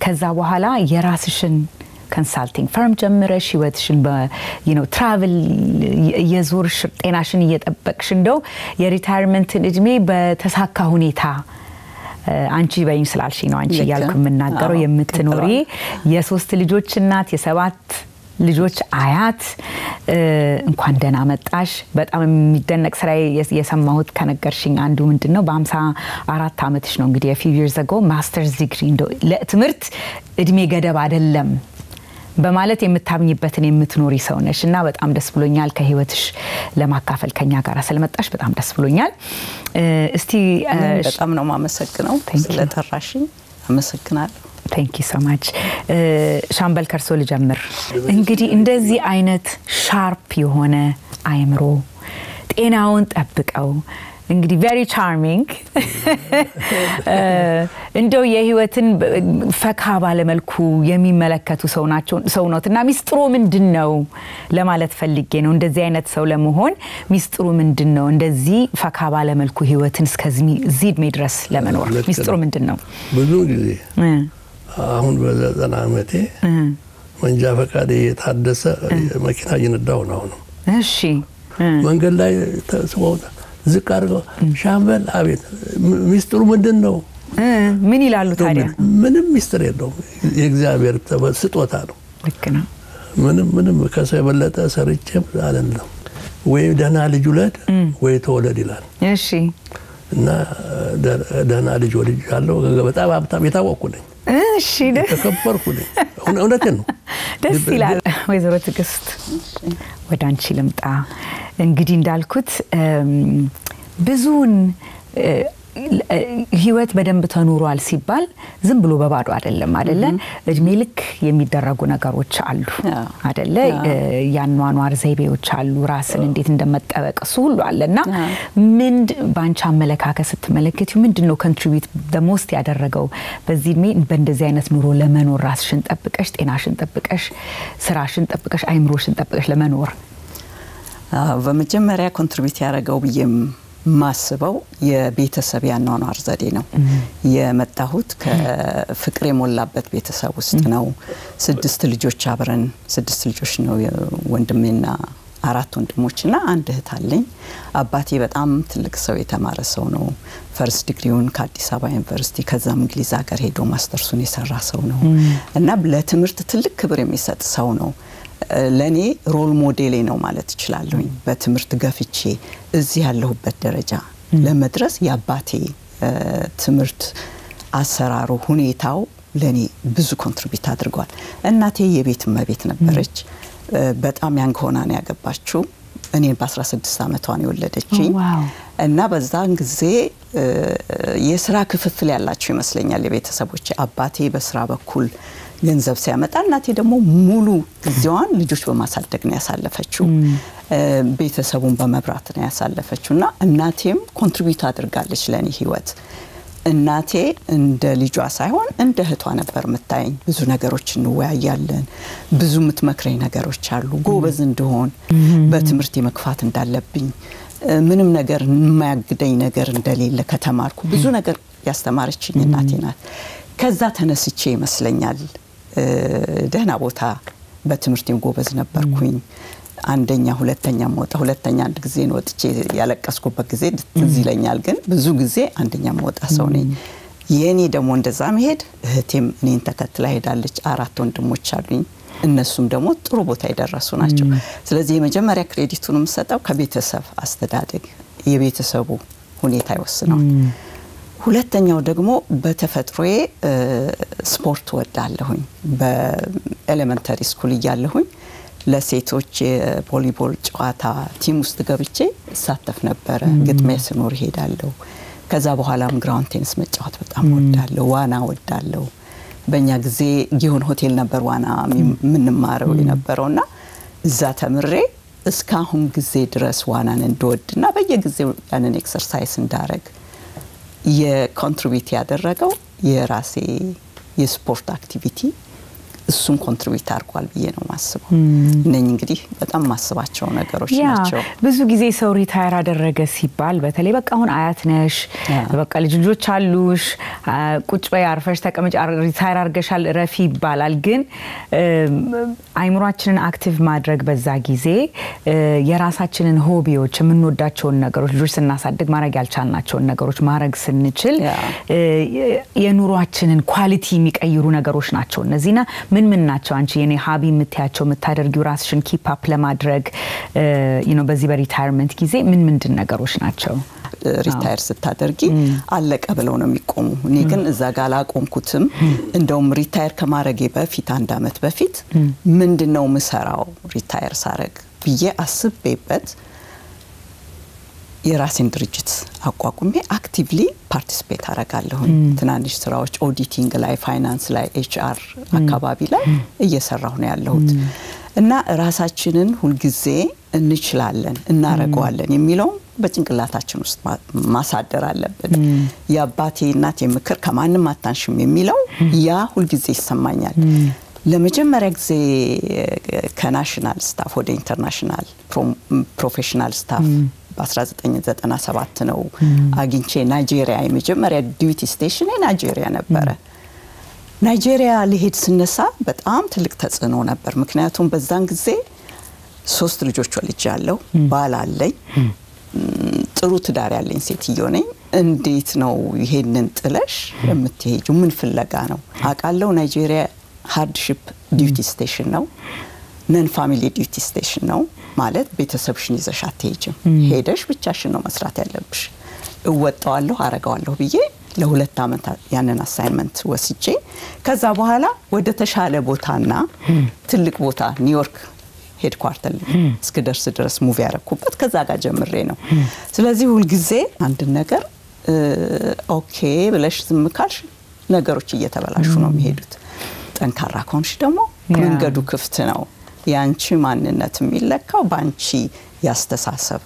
ከዛ በኋላ የራስሽን ኮንሳልቲንግ ፈርም ጀምረሽ ህይወትሽን ትራቨል የዞርሽ ጤናሽን እየጠበቅሽ እንደው የሪታየርመንትን እድሜ በተሳካ ሁኔታ አንቺ በይኝ ስላልሽኝ ነው አንቺ ያልኩ የምናገረው የምትኖሪ የሶስት ልጆች እናት የሰባት ልጆች አያት እንኳን ደህና መጣሽ በጣም የሚደነቅ ስራ የሰማሁት ከነገርሽኝ አንዱ ምንድነው በ54 አመትሽ ነው እንግዲህ a few years ago master's degree እንደው ለትምህርት እድሜ ገደብ አይደለም በማለት የምታምኝበትን የምትኖሪ ሰው ነሽና በጣም ደስ ብሎኛል ከህይወትሽ ለማካፈል ከኛ ጋር ስለመጣሽ በጣም ደስ ብሎኛል እስቲ በጣም ነው ማመሰግነው ስለተራሽኝ አመሰግናለሁ Thank you so much. ሻምበል ከርሶ ልጀምር እንግዲህ እንደዚህ አይነት ሻርፕ የሆነ አይምሮ ጤናውን ጠብቀው እንግዲህ very charming እንደው የህይወትን ፈካ ባለ መልኩ የሚመለከቱ ሰው ነውና ሚስጥሩ ምንድነው ለማለት ፈልጌ ነው እንደዚህ አይነት ሰው ለመሆን ሚስጥሩ ምንድነው እንደዚህ ፈካ ባለ መልኩ ህይወትን እስከዚህ እድሜ ድረስ ለመኖር ሚስጥሩ ምንድነው ብዙ ጊዜ አሁን በዘጠና አመቴ መንጃ ፈቃድ የታደሰ መኪና እየነዳሁ ነው እሺ መንገድ ላይ ተስዋውታ ዝቅ አድርገው ሻምበል አቤት ሚስጥሩ ምንድነው ምን ይላሉ ታዲያ ምንም ሚስጥር የለውም የእግዚአብሔር ስጦታ ነው ልክ ነው ምንም ከሰው የበለጠ ሰርቼም አይደለም ወይ ደህና ልጅ ወለድ ወይ ተወለድ ይላል እሺ እና ደህና ልጅ ወልጅ ያለው በጣም ሀብታም የታወቁ ነኝ እሺ ተከበርኩ ነኝ እውነቴን ነው ደስ ይላል ወይዘሮ ትግስት ወደ አንቺ ልምጣ እንግዲህ እንዳልኩት ብዙን ህይወት በደንብ ተኖሯል ሲባል ዝም ብሎ በባዶ አይደለም አይደለ እድሜ ልክ የሚደረጉ ነገሮች አሉ አይደለ ያኗኗር ዘይቤዎች አሉ ራስን እንዴት እንደመጠበቅ ሁሉ አለና ምን ባንቻ አመለካከት ስትመለከቱ ምንድነው ኮንትሪቢዩት the most ያደረገው በዚህ እድሜ በእንደዚህ አይነት ኑሮ ለመኖር ራስሽን ጠብቀሽ ጤናሽን ጠብቀሽ ስራሽን ጠብቀሽ አይምሮሽን ጠብቀሽ ለመኖር በመጀመሪያ ኮንትሪቢዩት ያደረገው ብዬም ማስበው የቤተሰብ ያኗኗር ዘዴ ነው የመጣሁት ከፍቅር የሞላበት ቤተሰብ ውስጥ ነው 6 ልጆች አብረን 6 ልጆች ነው ወንድሜና 4 ወንድሞችና አንድ እህት አለኝ አባቴ በጣም ትልቅ ሰው የተማረ ሰው ነው ፈርስት ዲግሪውን ከአዲስ አበባ ዩኒቨርሲቲ ከዛም እንግሊዝ ሀገር ሄዶ ማስተርሱን የሰራ ሰው ነው እና ለትምህርት ትልቅ ክብር የሚሰጥ ሰው ነው ለኔ ሮል ሞዴሌ ነው ማለት ይችላልኝ በትምህርት ገፍቼ እዚህ ያለሁበት ደረጃ ለመድረስ ያባቴ ትምህርት አሰራሩ ሁኔታው ለኔ ብዙ ኮንትሪቢዩት አድርጓል እናቴ የቤት መቤት ነበረች በጣም ያንግ ሆና ነው ያገባችው እኔ በ16 አመቷ ነው የወለደችኝ እና በዛን ጊዜ የሥራ ክፍፍል ያላችሁ ይመስለኛል የቤተሰቦች አባቴ በስራ በኩል ገንዘብ ሲያመጣ እናቴ ደግሞ ሙሉ ጊዜዋን ልጆች በማሳደግ ነው ያሳለፈችው ቤተሰቡን በመብራት ነው ያሳለፈችውና እናቴም ኮንትሪቢዩት አድርጋለች ለኔ ህይወት እናቴ እንደ ልጇ ሳይሆን እንደ እህቷ ነበር መታየኝ ብዙ ነገሮች እንወያያለን ብዙ ምትመክረኝ ነገሮች አሉ ጎበዝ እንደሆን በትምህርት የመክፋት እንዳለብኝ ምንም ነገር የማያግደኝ ነገር እንደሌለ ከተማርኩ ብዙ ነገር ያስተማረችኝ እናቴ ናት ከዛ ተነስቼ ይመስለኛል ደህና ቦታ በትምህርቴም ጎበዝ ነበርኩኝ አንደኛ ሁለተኛ ሞጣ ሁለተኛ አንድ ጊዜ ነው ወጥቼ ያለቀስኩበት ጊዜ ትዝ ይለኛል ግን ብዙ ጊዜ አንደኛ ሞጣ ሰው ነኝ የኔ ደግሞ እንደዛ መሄድ እህቴም እኔን ተከትላ ሄዳለች 4 ወንድሞች አሉኝ እነሱም ደግሞ ጥሩ ቦታ ይደረሱ ናቸው ስለዚህ የመጀመሪያ ክሬዲቱንም ሰጠው ከቤተሰብ አስተዳደግ የቤተሰቡ ሁኔታ ይወስነው ሁለተኛው ደግሞ በተፈጥሮዬ ስፖርት ወዳለሁኝ በኤሌመንተሪ ስኩል ያለሁኝ ለሴቶች ቮሊቦል ጨዋታ ቲም ውስጥ ገብቼ ሳተፍ ነበር ግጥሚያ ስኖር ሄዳለሁ ከዛ በኋላም ግራውንድ ቴኒስ መጫወት በጣም ወዳለሁ ዋና ወዳለሁ በእኛ ጊዜ ጊዮን ሆቴል ነበር ዋና ምንማረው የነበረውና እዛ ተምሬ እስካሁን ጊዜ ድረስ ዋናን እንደወድና በየጊዜው ያንን ኤክሰርሳይዝ እንዳረግ የኮንትሪቢዩት ያደረገው የራሴ የስፖርት አክቲቪቲ እሱን ኮንትሪቢዩት አርጓል ብዬ ነው ማስበው ነኝ እንግዲህ በጣም ማስባቸው ነገሮች ናቸው ብዙ ጊዜ ሰው ሪታየር አደረገ ሲባል በተለይ በቃ አሁን አያት ነሽ በቃ ልጆች አሉሽ ቁጭ በይ አርፈሽ ተቀመጭ ሪታየር አርገሻል ረፊ ይባላል ግን አይምሮአችንን አክቲቭ ማድረግ በዛ ጊዜ የራሳችንን ሆቢዎች የምንወዳቸውን ነገሮች ልጆች ስናሳድግ ማድረግ ያልቻልናቸውን ነገሮች ማድረግ ስንችል የኑሯችንን ኳሊቲ የሚቀይሩ ነገሮች ናቸው እነዚህና ምን ናቸው አንቺ የኔ ሀቢ የምትያቸው የምታደርጊው ራስሽን ኪፕ አፕ ለማድረግ በዚህ በሪታየርመንት ጊዜ ምንድን ነገሮች ናቸው ሪታየር ስታደርጊ አለቀ ብለው ነው የሚቆሙ እኔ ግን እዛ ጋር አላቆምኩትም እንደውም ሪታየር ከማረጌ በፊት አንድ አመት በፊት ምንድነው ምሰራው ሪታየር ሳረግ ብዬ አስቤበት የራሴን ድርጅት አቋቁሜ አክቲቭሊ ፓርቲሲፔት አረጋለሁ ትናንሽ ስራዎች ኦዲቲንግ ላይ ፋይናንስ ላይ ኤችአር አካባቢ ላይ እየሰራሁ ነው ያለሁት እና ራሳችንን ሁሉ ጊዜ እንችላለን እናረጋዋለን የሚለው በጭንቅላታችን ውስጥ ማሳደር አለብን ያባቴ እናት የምክር ከማንም አታንሽም የሚለው ያ ሁሉ ጊዜ ይሰማኛል ለመጀመሪያ ጊዜ ከናሽናል ስታፍ ወደ ኢንተርናሽናል ፕሮፌሽናል ስታፍ በ1997 ነው አግኝቼ ናይጄሪያ የመጀመሪያ ዲዩቲ ስቴሽን ናይጄሪያ ነበረ ናይጄሪያ ለሄድ ስነሳ በጣም ትልቅ ተጽዕኖ ነበር ምክንያቱም በዛን ጊዜ 3 ልጆች ወልጃለሁ ባል አለኝ ጥሩ ትዳር ያለኝ ሴትዮ ነኝ እንዴት ነው ይሄንን ጥለሽ የምትሄጂው ምን ፍለጋ ነው አቃለው ናይጄሪያ ሃርድሺፕ ዲዩቲ ስቴሽን ነው ነን ፋሚሊ ዲዩቲ ስቴሽን ነው ማለት ቤተሰብሽን ይዘሽ አትሄጂም ሄደሽ ብቻሽን ነው መስራት ያለብሽ እወጣዋለሁ አረጋዋለሁ ብዬ ለ2 አመት ያንን አሳይንመንት ወስጄ ከዛ በኋላ ወደ ተሻለ ቦታና ትልቅ ቦታ ኒውዮርክ ሄድኳርተር እስከደርስ ድረስ ሙቭ ያረኩበት ከዛ ጋር ጀምሬ ነው ስለዚህ ሁሉ ጊዜ አንድ ነገር ኦኬ ብለሽ ዝም ካልሽ ነገሮች እየተበላሹ ነው የሚሄዱት ጠንካራ ኮንሽ ደግሞ መንገዱ ክፍት ነው ያንቺ ማንነት የሚለካው ባንቺ ያስተሳሰብ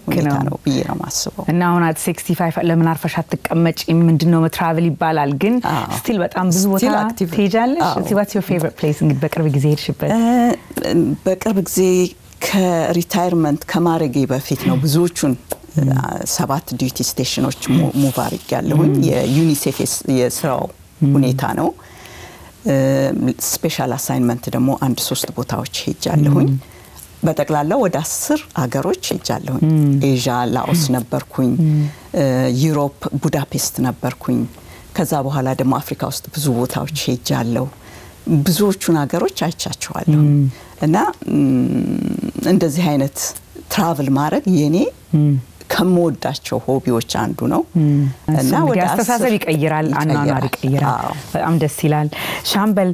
ሁኔታ ነው ብዬ ነው ማስበው እና አሁን at 65 ለምን አርፈሽ አትቀመጪ ምንድነው ትራቨል ይባላል ግን ስቲል በጣም ብዙ ቦታ ትሄጃለሽ what's your favorite place እንግዲህ በቅርብ ጊዜ ሄድሽበት በቅርብ ጊዜ ከሪታየርመንት ከማረጌ በፊት ነው ብዙዎቹን 7 ዲዩቲ ስቴሽኖች ሙቭ አድርጌያለሁኝ የዩኒሴፍ የስራው ሁኔታ ነው ስፔሻል አሳይንመንት ደግሞ 3 ቦታዎች ሄጃለሁኝ በተክላላው ወደ 10 ሀገሮች ሄጃለሁኝ ኤዥያ ላኦስ ነበርኩኝ ዩሮፕ ቡዳፔስት ነበርኩኝ ከዛ በኋላ ደግሞ አፍሪካ ውስጥ ብዙ ቦታዎች ሄጃለሁ ብዙዎቹን ሀገሮች አይቻቸዋለሁ እና እንደዚህ አይነት ትራቨል ማድረግ የኔ ከመወዳቸው ሆቢዎች አንዱ ነው እና ወደ አስተሳሰብ ይቀይራል አናናሪ ይቀይራል በጣም ደስ ይላል ሻምበል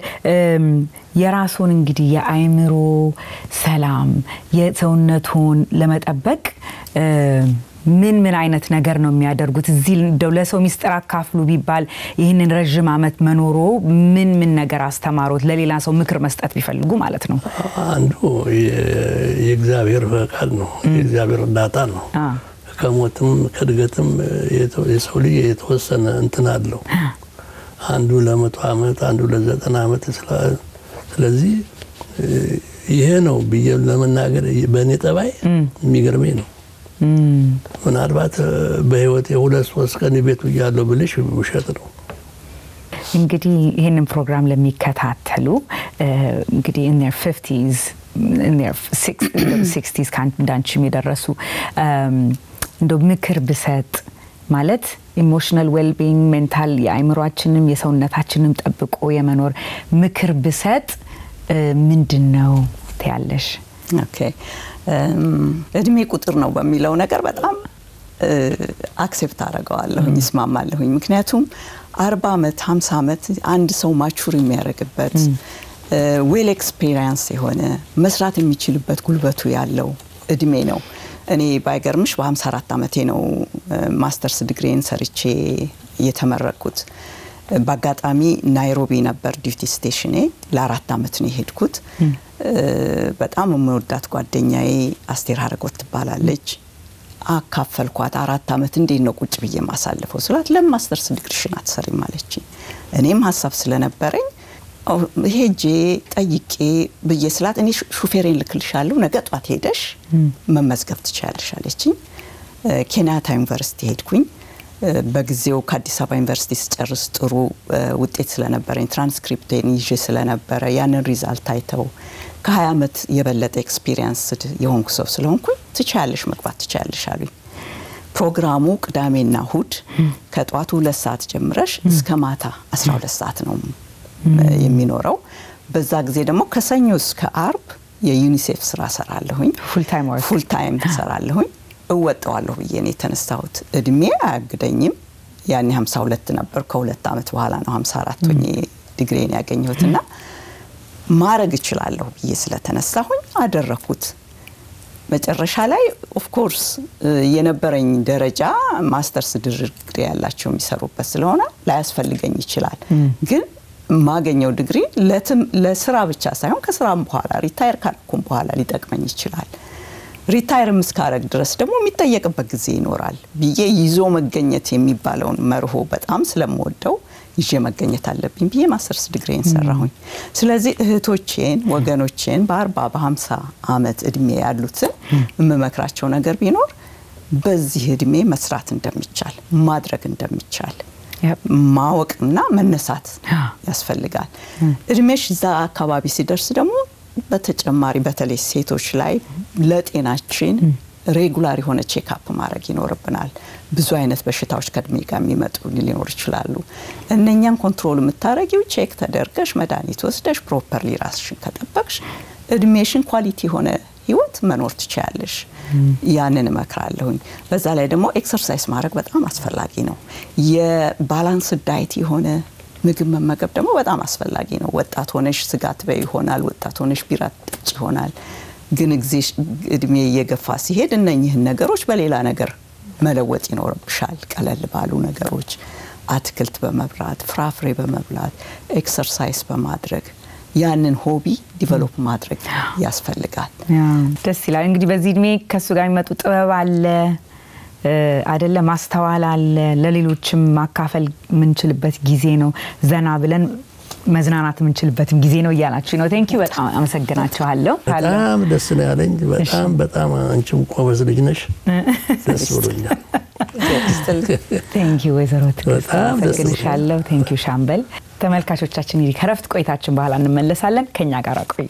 የራስዎን እንግዲህ የአይምሮ ሰላም የሰውነቱን ለመጠበቅ ምን አይነት ነገር ነው የሚያደርጉት እዚህ ለሰው ሚስጥር አካፍሉ ቢባል ይሄንን ረጅም አመት መኖሮ ምን ነገር አስተማሩት ለሌላ ሰው ምክር መስጠት ቢፈልጉ ማለት ነው አንዱ የእግዚአብሔር ፈቃድ ነው የእግዚአብሔር እርዳታ ነው ከሞትም ከድገትም የሰው ልጅ የተወሰነ እንትን አለው አንዱ ለ100 አመት አንዱ ለ90 አመት ስለዚህ ይሄ ነው ብዬ ለመናገር በእኔ ጠባይ የሚገርመኝ ነው ምናልባት በህይወቴ 2-3 ቀን ቤቱ ያለው ብለሽ ውሸት ነው እንግዲህ ይሄንን ፕሮግራም ለሚከታተሉ እንግዲህ in their 50s in their 60s ካንዳንቺም የደረሱ እንደው ምክር ብሰጥ ማለት ኢሞሽናል ዌልቢንግ ሜንታል የአይምሮአችንም የሰውነታችንም ጠብቆ የመኖር ምክር ብሰጥ ምንድነው ትያለሽ ኦኬ እድሜ ቁጥር ነው በሚለው ነገር በጣም አክሴፕት አረጋዋለሁኝ እስማማለሁኝ ምክንያቱም 40 አመት 50 አመት አንድ ሰው ማቹር የሚያረግበት ዌል ኤክስፒሪየንስ የሆነ መስራት የሚችልበት ጉልበቱ ያለው እድሜ ነው እኔ ባይገርምሽ በ54 ዓመቴ ነው ማስተርስ ዲግሪን ሰርቼ የተመረኩት በአጋጣሚ ናይሮቢ ነበር ዲዩቲ ስቴሽኔ ለ4 ዓመት ነው የሄድኩት በጣም የምወዳት ጓደኛዬ አስቴር ሀረጎት ትባላለች አካፈልኳት 4 ዓመት እንዴት ነው ቁጭ ብዬ ማሳልፈው ስላት ለማስተርስ ዲግሪሽን አትሰሪም አለችኝ እኔም ሐሳብ ስለነበረኝ ሄጄ ጠይቄ በየ ስላት እኔ ሹፌሬን ልክልሻለሁ ነገ ጧት ሄደሽ መመዝገብ ትችያለሽ አለችኝ ኬንያታ ዩኒቨርሲቲ ሄድኩኝ በጊዜው ከአዲስ አበባ ዩኒቨርሲቲ ስጨርስ ጥሩ ውጤት ስለነበረኝ ትራንስክሪፕቴን ይዤ ስለነበረ ያንን ሪዛልት አይተው ከ20 ዓመት የበለጠ ኤክስፒሪየንስ የሆንኩ ሰው ስለሆንኩኝ ትችያለሽ መግባት ትችያለሽ አሉኝ ፕሮግራሙ ቅዳሜና እሁድ ከጧቱ 2 ሰዓት ጀምረሽ እስከ ማታ 12 ሰዓት ነው የሚኖረው በዛ ጊዜ ደግሞ ከሰኞ እስከ አርብ የዩኒሴፍ ስራ ሰራለሁኝ ፉል ታይም ሰራለሁኝ እወጣዋለሁ ብዬ ነው የተነሳሁት እድሜ አያግደኝም ያኔ 52 ነበር ከ2 ዓመት በኋላ ነው 54 ሆኜ ዲግሪን ያገኘሁትና ማረግ ይችላልሁ ብዬ ስለተነሳሁኝ አደረኩት መጨረሻ ላይ ኦፍ ኮርስ የነበረኝ ደረጃ ማስተርስ ዲግሪ ያላቸው የሚሰሩበት ስለሆነ ላያስፈልገኝ ይችላል ግን ማገኘው ዲግሪ ለስራ ብቻ ሳይሆን ከስራም በኋላ ሪታየር ካልኩም በኋላ ሊጠቅመኝ ይችላል ሪታየር መስካረግ ድረስ ደግሞ የሚጠየቅበት ጊዜ ይኖራል ብዬ ይዞ መገኘት የሚባለውን መርሆ በጣም ስለምወደው ይዤ መገኘት አለብኝ ብዬ ማስተርስ ዲግሪን ሰራሁኝ ስለዚህ እህቶቼን ወገኖቼን በ40 በ50 ዓመት እድሜ ያሉትን የምመክራቸው ነገር ቢኖር በዚህ እድሜ መስራት እንደሚቻል ማድረግ እንደሚቻል ማወቅና መነሳት ያስፈልጋል እድሜሽ ዛ አካባቢ ሲደርስ ደግሞ በተጨማሪ በተለይ ሴቶች ላይ ለጤናችን ሬጉላር የሆነ ቼክአፕ ማድረግ ይኖርብናል ብዙ አይነት በሽታዎች ከእድሜ ጋር የሚመጡ ሊኖር ይችላሉ እነኛን ኮንትሮል የምታረጊው ቼክ ተደርገሽ መድኃኒት ወስደሽ ፕሮፐርሊ ራስሽን ከጠበቅሽ እድሜሽን ኳሊቲ ሆነ ህይወት መኖር ትችያለሽ ያንን መከራለሁኝ በዛ ላይ ደግሞ ኤክሰርሳይዝ ማድረግ በጣም አስፈላጊ ነው የባላንስ ዳይት የሆነ ምግብ መመገብ ደግሞ በጣም አስፈላጊ ነው ወጣት ሆነሽ ስጋት በይ ይሆናል ወጣት ሆነሽ ቢራ ጠጭ ይሆናል ግን እድሜ እየገፋ ሲሄድ እነኚህን ነገሮች በሌላ ነገር መለወጥ ይኖርብሻል ቀለል ባሉ ነገሮች አትክልት በመብላት ፍራፍሬ በመብላት ኤክሰርሳይዝ በማድረግ ያንን ሆቢ ዲቨሎፕ ማድረግ ያስፈልጋል ደስ ይላል እንግዲህ በዚህ እድሜ ከሱ ጋር የሚመጡ ጥበብ አለ አይደለ ማስተዋል አለ ለሌሎችም ማካፈል ምንችልበት ጊዜ ነው ዘና ብለን መዝናናት ምንችልበትም ጊዜ ነው ያላችሁ ነው ቴንክ ዩ በጣም አመሰግናችኋለሁ በጣም ደስ ነው ያለኝ በጣም አንቺም ቆበዝ ልጅ ነሽ ደስ ብሎኛል ቴንክ ዩ ወይዘሮ አመሰግንሻለሁ ቴንክ ዩ ሻምበል ተመልካቾቻችን እንግዲህ ከረፍት ቆይታችን በኋላ እንመለሳለን ከኛ ጋር ቆዩ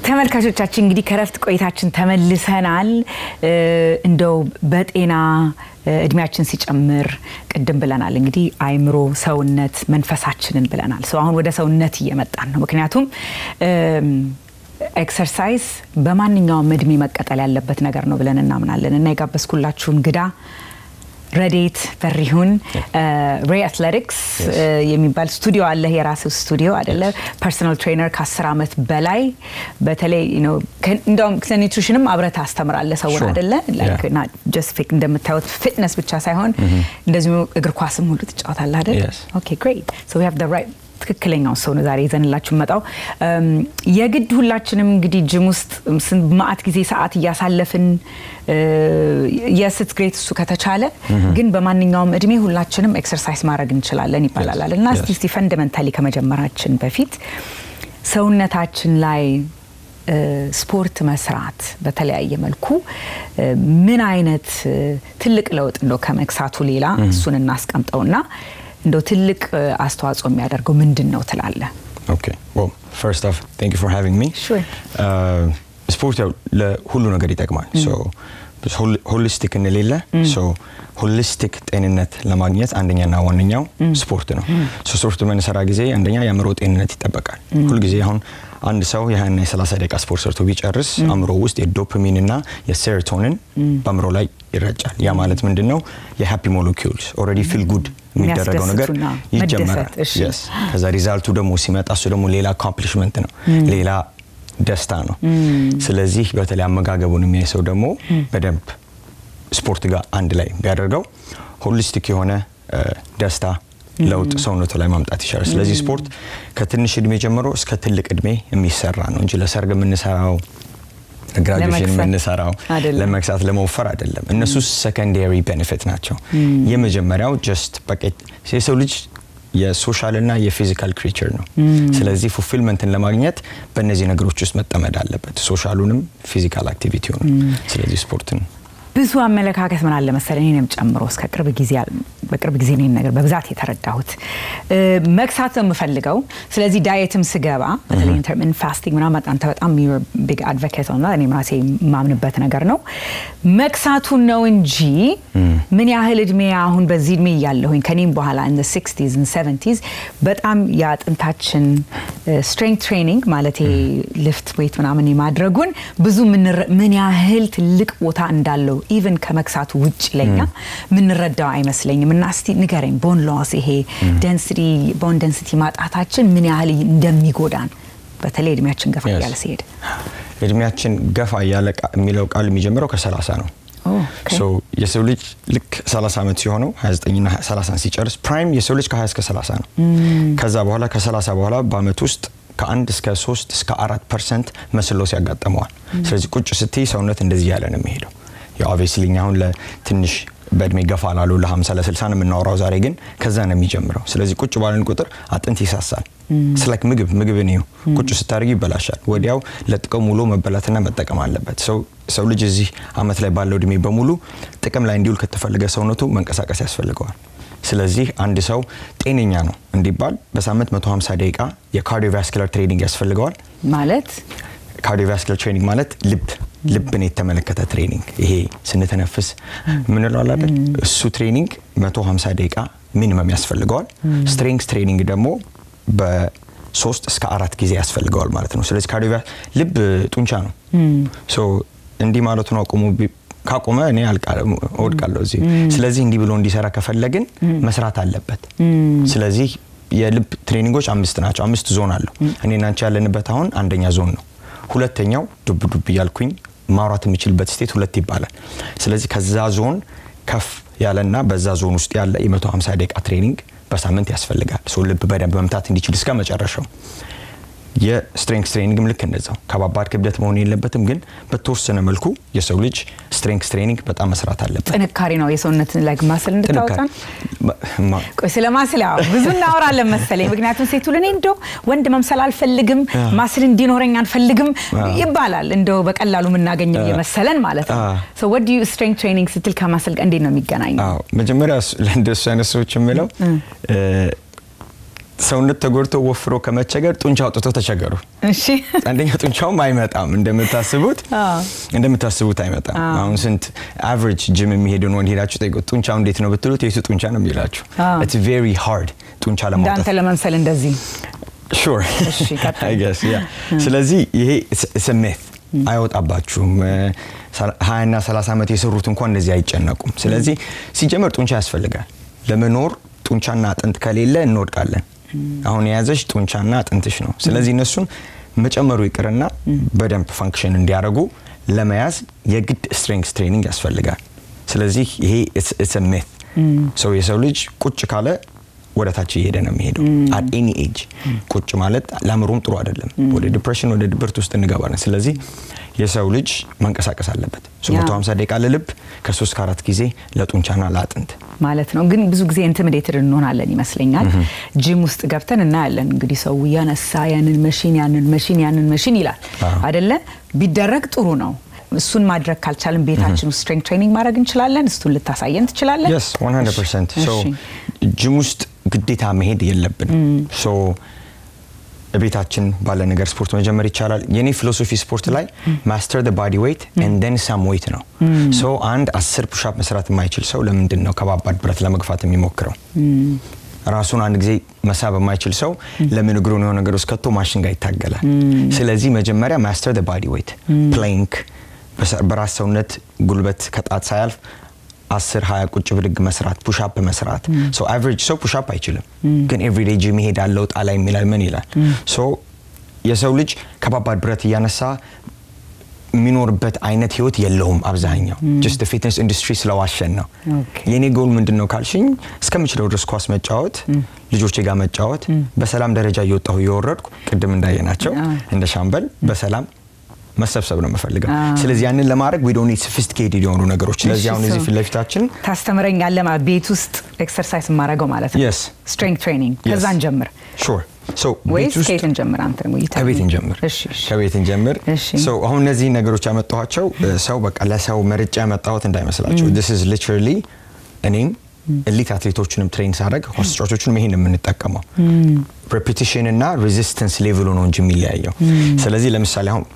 ተመልካቾቻችን እንግዲህ ከረፍት ቆይታችን ተመልሰናል እንደው በጤና እድሜያችን ሲጨምር ቅድም ብለናል እንግዲህ አይምሮ ሰውነት መንፈሳችንን ብለናል ሰው አሁን ወደ ሰውነት እየመጣን ነው ምክንያቱም ኤክሰርሳይዝ በማንኛውም እድሜ መቀጠል ያለበት ነገር ነው ብለን እናምናለን እና የጋበስኩላችሁ እንግዳ ረዴት በሪሁን ሬይ አትሌቲክስ የሚባል ስቱዲዮ አለ የራሱ ስቱዲዮ አይደለ ፐርሰናል ትሬነር ከ10 ዓመት በላይ በተለይ እንደውም ኒውትሪሽንም አብረታ አስተምራለ ሰውን አይደለ ላይክ not just fit እንደምታዩት ፊትነስ ብቻ ሳይሆን እንደዚህ እግር ኳስም ሁሉ ትጫወታለህ አይደል okay great so we have the right ትክክለኛው ሰው ነው ዛሬ ይዘንላችሁ መጣው የግድ ሁላችንም እንግዲህ ጂም ውስጥ ማአት ጊዜ ሰዓት ያሳለፍን የስት ግሬት እሱ ከተቻለ ግን በማንኛውም እድሜ ሁላችንም ኤክሰርሳይዝ ማድረግ እንችላለን ይባላልና እስቲ ፈንዳሜንታሊ ከመጀመራችን በፊት ሰውነታችን ላይ ስፖርት መስራት በተለያየ መልኩ ምን አይነት ትልቅ ለውጥ ነው ከመክሳቱ ሌላ እሱን እናስቀምጠውና እንደው ትልቅ አስተዋጽኦ የሚያደርገው ምንድነው ትላለ Okay well first off thank you for having me sure ስፖርት ያው ለሁሉ ነገር ይጠቅማል ሶ ሆሊስቲክ እንለለ ሶ ሆሊስቲክ ጤንነት ለማግኘት አንደኛና ዋነኛው ስፖርት ነው ሶ ስፖርት በመሰራ ጊዜ አንደኛ የአእምሮ ጤንነት ይጠበቃል ሁሉ ጊዜ አሁን አንድ ሰው የሃና የ30 ደቂቃ ስፖርት ሰርቶ ቢጨርስ አእምሮ ውስጥ የዶፓሚን እና የሴሮቶኒን በአእምሮ ላይ ይረጫል ያ ማለት ምንድነው የሃፒ ሞለኪውልስ ኦሬዲ ፊል ጉድ የሚደረገው ነገር ይጀምራል yes ከዛ ሪዛልቱ ደግሞ ሲመጣ እሱ ደግሞ ሌላ አኮምፕሊሽመንት ነው ሌላ ደስታ ነው ስለዚህ በተለይ አመጋገቡን የሚያሰው ደግሞ በደንብ ስፖርት ጋር አንድ ላይ ቢያደርገው ሆሊስቲክ የሆነ ደስታ ለውጥ ሰውነቱ ላይ ማምጣት ይችላል ስለዚህ ስፖርት ከትንሽ እድሜ ጀምሮ እስከ ትልቅ እድሜ የሚሰራ ነው እንጂ ለሰርግ የምንሰራው ግራጁዌሽን የምንሰራው ለመክሳት ለመወፈር አይደለም እነሱ ሰከንዳሪ ቤኔፊት ናቸው የመጀመሪያው ጀስት በቀት የሰው ልጅ የሶሻል እና የፊዚካል ክሪቸር ነው ስለዚህ ፉልፊልመንትን ለማግኘት በእነዚህ ነገሮች ውስጥ መጠመድ አለበት ሶሻሉንም ፊዚካል አክቲቪቲውንም ስለዚህ ስፖርትን ብዙ አመለካከት ምን አለ መሰለኝ እኔም ጨምሮ እስከ በቅርብ ጊዜ ነው ነገር በብዛት የተረዳሁት መክሳት የምፈልገው ስለዚህ ዳይትም ስገባ በተለይ ኢንተርሚተንት ፋስቲንግ ምናምን በጣም ቢግ አድቮኬት ነው እኔ ራሴ ማምንበት ነገር ነው መክሳቱ ነው እንጂ ምን ያህል እድሜ አሁን በዚህ እድሜ ያለሁኝ ከኔም በኋላ in the 60s and 70s በጣም ያጥንታችን strength training ማለት lift weight ምናምን የማድረጉን ብዙ ምን ያህል ትልቅ ቦታ እንዳለው even ከመክሳቱ ውጭ ለኛ ምን ረዳው አይመስለኝም እና እስቲ ንገረኝ ቦን ሎስ ይሄ density bone density ማጣታችን ምን ያህል እንደሚጎዳን በተለይ እድሜያችን ገፋ ያለ ሲሄድ እድሜያችን ገፋ ያለ የሚለው ቃል የሚጀምረው ከ30 ነው ሶ የሰው ልጅ ልክ 30 አመት ሲሆነው 29 እና 30 ሲጨርስ ፕራይም የሰው ልጅ ከ20 እስከ 30 ነው ከዛ በኋላ ከ30 በኋላ በአመት ውስጥ ከ1 እስከ 3 እስከ 4% መስሎስ ያጋጠመዋል ስለዚህ ቁጭ ስትይ ሰውነት እንደዚህ ያለ ነው የሚሄደው ያው obviously አሁን ለትንሽ በእድሜ ገፋ ላሉ ለ50 ለ60 ነው የምናወራው ዛሬ ግን ከዛ ነው የሚጀምረው ስለዚህ ቁጭ ባለን ቁጥር አጥንት ይሳሳል ስለክ ምግብ ነው ቁጭ ስታርጊ ይበላሻል ወዲያው ለጥቅም ሙሉ መበላትና መጠቀም አለበት ሰው ልጅ እዚህ አመት ላይ ባለው እድሜ በሙሉ ጥቅም ላይ እንዲውል ከተፈለገ ሰውነቱ መንቀሳቀስ ያስፈልገዋል ስለዚህ አንድ ሰው ጤነኛ ነው እንዲባል በሳምንት 150 ደቂቃ የካርዲዮቫስኩላር ትሬኒንግ ያስፈልገዋል ማለት ካርዲዮቫስኩላር ትሬኒንግ ማለት ልብን የተመለከተ ትሬኒንግ ይሄ ስንተነፍስ ምን ነው አይደል እሱ ትሬኒንግ 150 ደቂቃ ሚኒመም ያስፈልገዋል ስትሬንግዝ ትሬኒንግ ደግሞ በ3 እስከ 4 ጊዜ ያስፈልገዋል ማለት ነው ስለዚህ ልብ ጡንቻ ነው ሶ እንዲ ማለት ነው ካቆመ እኔ ወድቃለሁ እዚህ ስለዚህ እንዲ ብሎ እንዲሰራ ከፈለግን መስራት አለበት ስለዚህ የልብ ትሬኒንጎች 5 ናቸው 5 ዞን አለው እኔና አንቺ ያለንበት አሁን አንደኛ ዞን ነው ሁለተኛው ዱብ ያልኩኝ ማውራት የሚችልበት ስቴት 2 ይባላል ስለዚህ ከዛ ዞን ከፍ ያለና በዛ ዞን ውስጥ ያለ የ150 ደቂቃ ትሬኒንግ በሳምንት ያስፈልጋል ሶ ልብ በደንብ መምታት እንዲችል እስከ መጨረሻው የስትሬንግዝ ትሬኒንግ ልክ እንደዛው ከባባድ ክብደት መሆን የለበትም ግን በተወሰነ መልኩ የሰው ልጅ ስትሬንግዝ ትሬኒንግ በጣም መስራት አለበት ጥንካሬ ነው የሰውነትን ላይ ማስል እንድታወጣን ቆይ ስለማስል ብዙ እናወራለን መሰለኝ ምክንያቱም ሴቱ ለኔ እንደው ወንድ መምሰል አልፈልግም ማስል እንዲኖረኝ አንፈልግም ይባላል እንደው በቀላሉ ምናገኘው የመሰለን ማለት ነው so what do you strength training ስትል ከማስል እንዴት ነው የሚገናኘው መጀመሪያ ለእንደሱ አይነት ሰዎች የሚለው ሰውነት ተጎርቶ ወፍሮ ከመቸገር ጡንቻ አውጥቶ ተቸገሩ እሺ አንደኛ ጡንቻውም አይመጣም እንደምታስቡት አይመጣም አሁን ስንት አቨሬጅ ጂም የሚሄደው ነው ሄዳችሁ ጠይቁ ጡንቻው እንዴት ነው ብትሉት የሱ ጡንቻ ነው የሚላችሁ it's very hard ጡንቻ ለማውጣት እንዳንተ ለመምሰል እንደዚህ sure I guess yeah ስለዚህ ይሄ ስሜት አይወጣባችሁም 20 እና 30 አመት የሰሩት እንኳን እንደዚህ አይጨነቁም ስለዚህ ሲጀመር ጡንቻ ያስፈልጋል ለመኖር ጡንቻና አጥንት ከሌለ እንወድቃለን አሁን ያዘሽ ጡንቻና አጥንትሽ ነው ስለዚህ እነሱን መጨመሩ ይቅርና በደንብ ፋንክሽን እንዲያደርጉ ለመያዝ የግድ ስትሬንግዝ ትሬኒንግ ያስፈልጋል ስለዚህ ይሄ it's a myth so የሰው ልጅ ቁጭ ካለ ወደታች ይሄደ ነው የሚሄደው at any age ቁጭ ማለት ለአምሮም ጥሩ አይደለም ወደ ዲፕሬሽን ወደ ድብርት ውስጥ እንገባለን ስለዚህ የሰው ልጅ መንቀሳቀስ አለበት 150 ደቂቃ ለልብ ከ3 ከ4 ጊዜ ለጡንቻና ለአጥንት ማለት ነው ግን ብዙ ጊዜ ኢንቲሚዴትድ እንሆናለን ይመስለኛል ጂም ውስጥ ገብተን እና ያለን እንግዲህ ሰው ያነሳ ያንን መሽን ይላል አይደለ ቢደረግ ጥሩ ነው እሱን ማድረግ ካልቻለን ቤታችን ውስጥ ስትሬንግዝ ትሬኒንግ ማድረግ እንችላለን እሱን ልታሳየን ትችላለን yes 100% so ጂም ውስጥ ግዴታ መሄድ የለብንም so ቤታችን ባለ ነገር ስፖርት መጀመር ይቻላል። የኔ ፊሎሶፊ ስፖርት ላይ ማስተር the body weight and then some weight ነው። ሶ አንድ 10 ፑሽ አፕ መስራት የማይችል ሰው ለምንድን ነው ከባባድ ብረት ለመግፋት የሚሞክረው? ራሱን አንድ ጊዜ መሳብ የማይችል ሰው ለምን እግሩን የሆነ ነገር ውስጥ ከቶ ማሽን ጋር ይታገላል? ስለዚህ መጀመሪያ ማስተር the body weight ፕላንክ በራስ ሰውነት ጉልበት ከጣት ሳያልፍ 10-20 ቁጭ ብድግ መስራት ፑሽ አፕ መስራት ሶ አቨሬጅ ሰው ፑሽ አፕ አይችልም ግን ኤቭሪዴይ ጂም ይሄዳል ጣላ የሚላል ምን ይላል ሶ የሰው ልጅ ከባባድ ብረት ያነሳ የሚኖርበት አይነት ህይወት የለውም አብዛኛው just the fitness industry ስለዋሸን ነው የኔ ጎል ምንድነው ካልሽኝ እስከምችለው ድረስ ኳስ መጫወት ልጆቼ ጋር መጫወት በሰላም ደረጃ እየወጣሁ እየወረድኩ ቅድም እንዳየናቸው እንደ ሻምበል በሰላም መሰብሰብ ነው መፈልገው ስለዚህ ያንን ለማድረግ we don't need sophisticated የሆኑ ነገሮች ስለዚህ አሁን እዚህ ፍለፊታችን ታስተምረኛለህ ማለት ቤት ውስጥ ኤክሰርሳይዝ ማድረገው ማለት ነው yes strength training ከዛን ጀምር sure so ቤት ውስጥ ከቤት እንጀምር አንተ ነው ይታ ከቤት እንጀምር ከቤት እንጀምር so አሁን እነዚህ ነገሮች ያመጣኋቸው ሰው በቃ ለሰው መርጫ ያመጣሁት እንዳይመስላችሁ this is literally እኔም ኤሊት አትሌቶችንም ትሬን ሳደርግ ሆርስ ጫቾችንም ይሄን የምንጠቀመው repetition እና resistance level ነው እንጂ የሚለያየው ስለዚህ ለምሳሌ አሁን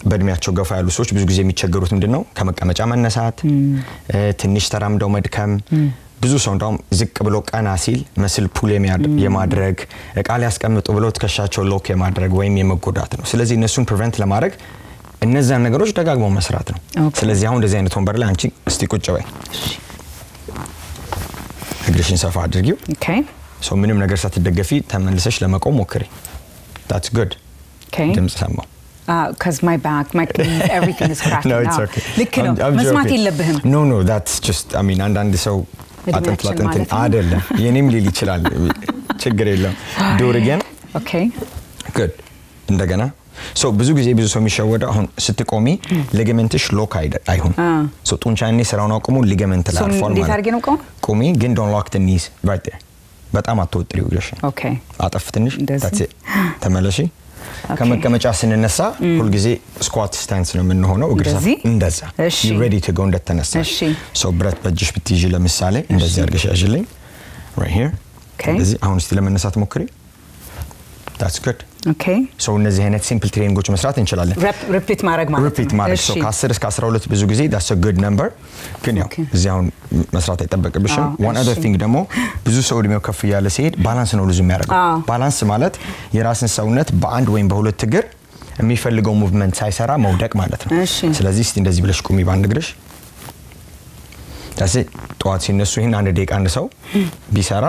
በእድሜያቸው ገፋ ያሉ ሰዎች ብዙ ጊዜ የሚቸገሩት ምንድነው ከመቀመጫ መነሳት ትንሽ ተራምደው መድከም ብዙ ሰው እንደውም ዝቅ ብሎ ቀና ሲል መስል ፑል የማድረግ እቃ ላይ ያስቀምጡ ብለው ትከሻቸው ሎክ የማድረግ ወይም የመጎዳት ነው ስለዚህ እነሱን ፕሪቨንት ለማድረግ እነዛን ነገሮች ደጋግሞ መስራት ነው ስለዚህ አሁን እንደዚህ አይነት ወንበር ላይ አንቺ እስቲ ቁጭ በይ እግርሽን ሰፋ አድርጊው ኦኬ ሶ ምንም ነገር ሳትደገፊ ተመልሰሽ ለመቆም ሞክሪ that's good okay ድምጽ ሰማው because my back my knees everything is cracking no it's okay ልክ ነው መስማት የለብህም no that's just I mean አንዳንድ ሰው አጥንት አይደለም የኔም ሊል ይችላል ችግር የለም do it again okay good እንደገና so ብዙ ጊዜ ብዙ ሰው የሚሸወደው አሁን ስትቆሚ ሊጋመንትሽ ሎክ አይሁን so ጡንቻኔ ስራውን አቁሙ ሊጋመንት ላይ አርፏል ማለት እንዴት አድርጌ ነው ቆሚ ግን don't lock the knees right there በጣም አትወጥሪው ይልሽ okay አጠፍ ትንሽ that's it ተመለሺ ከመቀመጫ ስንነሳ ሁሉ ጊዜ ስኳት ስታንስ ነው የምንሆነው እግርሳ እንደዛ you ready to go እንደተነሳ so ብረት በእጅሽ ብትይጂ ለምሳሌ እንደዚህ አድርገሽ ያዥልኝ right here እንደዚህ አሁን እስቲ ለመነሳት ሞክሪ that's good okay so እነዚህ አይነት ሲምፕል ትሬኒንጎች መስራት እንችላለን repeat ማድረግ ማለት repeat ማድረግ so ከ10 እስከ 12 ብዙ ጊዜ that's a good number ግን ያው እዚህ አሁን መስራት አይጠበቅብሽም one other thing ደግሞ ብዙ ሰው እድሜው ከፍ ያለ ሲሄድ ባላንስ ነው ልዙ የሚያደርገው ባላንስ ማለት የራስን ሰውነት በአንድ ወይም በሁለት እግር የሚፈልገው ሙቭመንት ሳይሰራ መውደቅ ማለት ነው ስለዚህ እስቲ እንደዚህ ብለሽ ቁሚ ባንድ እግርሽ that's it ጧት ሲነሱ ይሄን አንድ ደቂቃ አንድ ሰው ቢሰራ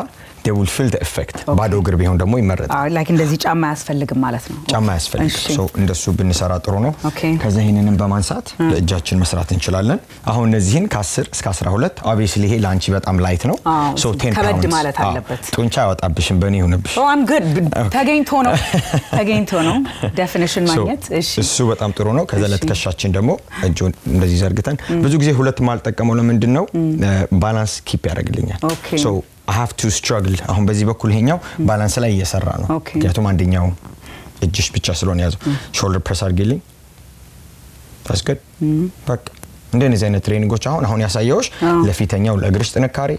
they will feel the effect ባዶ እግር ቢሆን ደግሞ ይመረጣል like እንደዚህ ጫማ ያስፈልግም ማለት ነው ጫማ ያስፈልግ so እንደሱ ብንሰራ ጥሩ ነው ከዛ ይሄንንም በማንሳት ለእጃችን መስራት እንችላለን አሁን እነዚህን ከ10 እስከ 12 obviously ይሄ ላንቺ በጣም ላይት ነው so 10 ከበድ ማለት አለበት ጡንቻ ያወጣብሽም በኔ ይሁንብሽ oh I'm good ተገኝቶ ነው definition ማግኘት እሱ በጣም ጥሩ ነው ከዛ ለትከሻችን ደግሞ እጁን እንደዚህ ዘርግተን ብዙ ጊዜ ሁለት ማልጠቀመው ለምንድነው ባላንስ ኪፕ ያደርግልኛል so I have to struggle አሁን በዚህ በኩል ይሄኛው ባላንስ ላይ እየሰራ ነው ምክንያቱም አንደኛው እጅሽ ብቻ ስለሆነ ያዘው shoulder press አድርጊልኝ that's good በቃ እንደዚህ አይነት ትሬኒንጎች አሁን ያሳየውሽ ለፊተኛው ለእግርሽ ጥንካሬ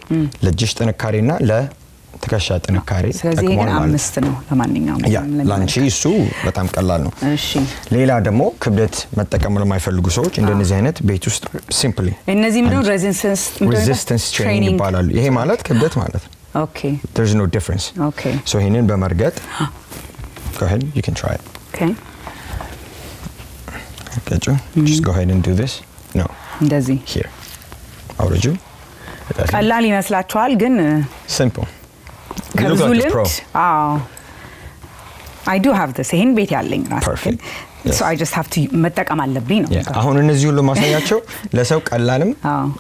ለእጅሽ ጥንካሬና ለትከሻ ጥንካሬ ስለዚህ ግን 5 ነው ለማንኛውም ላንቺ እሱ በጣም ቀላል ነው እሺ ሌላ ደግሞ ክብደት መጠቀም ለማይፈልጉ ሰዎች እንደዚህ አይነት ቤት ውስጥ ሲምፕሊ እነዚህ ምንድነው resistance training ይባላሉ ይሄ ማለት ክብደት ማለት ነው okay there's no difference okay so ይሄንን በመርገጥ go ahead you can try it okay just go ahead and do this no እንደዚህ here አውርጁ ቀላል ይመስላችኋል ግን simple ከብዙ ልምድ I do have this ይሄን ቤት ያለኝ ራሴ so I just have to መጠቀም አለብኝ ነው አሁን እነዚህ ሁሉ ማሳያቸው ለሰው ቀላልም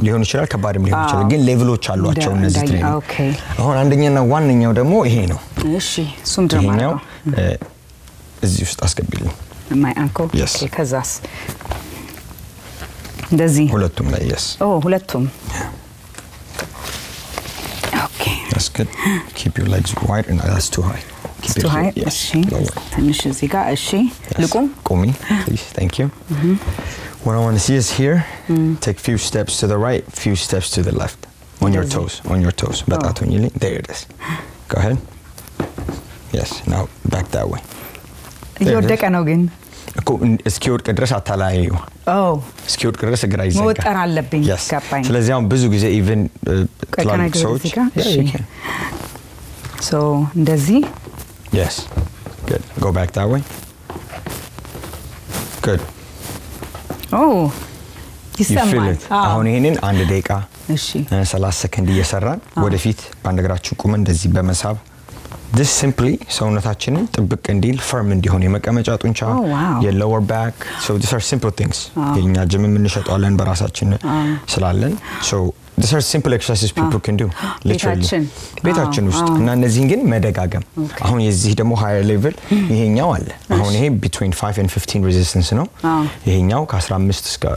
ሊሆን ይችላል ከባድም ሊሆን ይችላል ግን ሌቭሎች አሏቸው እነዚህ ትሬኒንግ አሁን አንደኛና ዋንኛው ደግሞ ይሄ ነው እሺ እሱም ደግሞ ነው እዚህ ውስጥ አስገቢልኝ my ankle okay ከዛስ እንደዚህ ሁለቱም ላይ yes ሁለቱም okay that's good keep your legs wide and that's too high it's too high እሺ ትንሽ እዚህ ጋር እሺ ልቁም ቁሚ please thank you what I want to see is here take few steps to the right few steps to the left on your toes but that's when you there it is go ahead Yes, now back that way. እየወደቀ ነው ግን እኮ እስኪወድቅ ድረስ አታላዩ እስኪወድቅ ድረስ እግራ ይዘጋ መወጠር አለብኝ ገባኝ ስለዚህ አሁን ብዙ ጊዜ ኢቭን ትላልቅ ሰዎች so እንደዚህ yes good go back that way good ይሰማል አሁን ይሄንን አንድ ደቂቃ እሺ 30 ሰከንድ እየሰራን ወደፊት በአንድ እግራችን ቁመን እንደዚህ በመሳብ this simply ሰውነታችንን ጥብቅ እንዲል firm እንዲሆን የመቀመጫ ጡንቻ የlower back so these are simple things የኛ ጅም የምንሸጣለን በራሳችን ስላለን so these are simple exercises people can do literally ቤታችን ውስጥ እና እነዚህን ግን መደጋገም አሁን የዚህ ደግሞ higher level ይሄኛው አለ አሁን ይሄ between 5 and 15 resistance ነው ይሄኛው ከ15 እስከ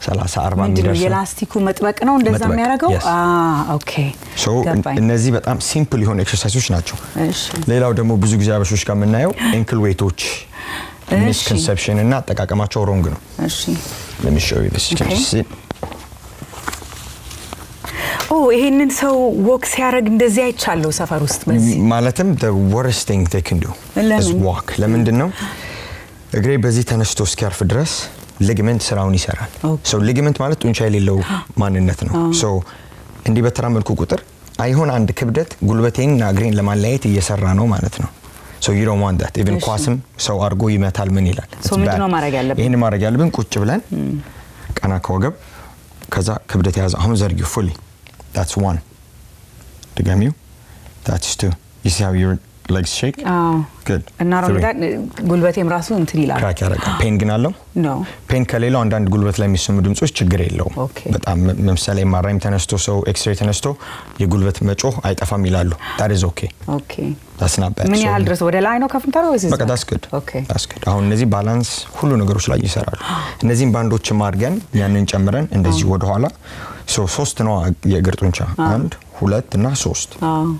30 40 ሚሊዮን የላስቲኩ መጥበቅ ነው እንደዛ የሚያደርገው ኦኬ ሶ እነዚህ በጣም ሲምፕል የሆነ ኤክሰርሳይሶች ናቸው እሺ ሌላው ደግሞ ብዙ ጊዜ አበሾች ጋር የምናየው ኤንክል ዌቶች ሚስኮንሰፕሽን እና አጠቃቀማቸው ሮንግ ነው እሺ let me show you this ይሄንን ሰው ወክ ሲያደርግ እንደዚህ አይቻለው ሰፈር ውስጥ በዚህ ማለትም the worst thing they can do is walk ለምንድን ነው እግሬ በዚህ ተነስቶ እስኪያርፍ ድረስ ሊጋመንት ስራውን ይሰራል ሶ ሊጋመንት ማለት ጡንቻ የሌለው ማንነት ነው ሶ እንዲህ በተራመድኩ ቁጥር አይሆን አንድ ክብደት ጉልበቴንና እግሬን ለማለያየት እየሰራ ነው ማለት ነው so you don't want that even ኳስም ሰው አርጎ ይመታል ምን ይላል so ምንድነው ማድረግ ያለብን ይሄን ማድረግ ያለብን ቁጭ ብለን ቀና ከወገብ ከዛ ክብደት ያዘ አሁን ዘርጊው fully that's one ድጋሚው that's two you see how your legs shake good and not only that ጉልበቴም ራሱ እንትን ይላል ክራክ ያደርጋል ፔን ግን አለው no ፔን ከሌላው አንዳንድ ጉልበት ላይ የሚሰሙ ድምጾች ችግር የለውም በጣም ለምሳሌ ማራይም ተነስቶ ሰው ኤክስሬይ ተነስቶ የጉልበት መጮህ አይጠፋም ይላሉ that is okay that's not bad ምን ያህል ድረስ ወደ ላይ ነው ከፍንታው ወይስ በቃ that's good አሁን እነዚህ ባላንስ ሁሉ ነገሮች ላይ ይሰራሉ እነዚህን ባንዶች ማርገን ያንን ጨምረን እንደዚህ ወደ ኋላ so 3 ነው የእግር ጡንቻ 1 2 እና 3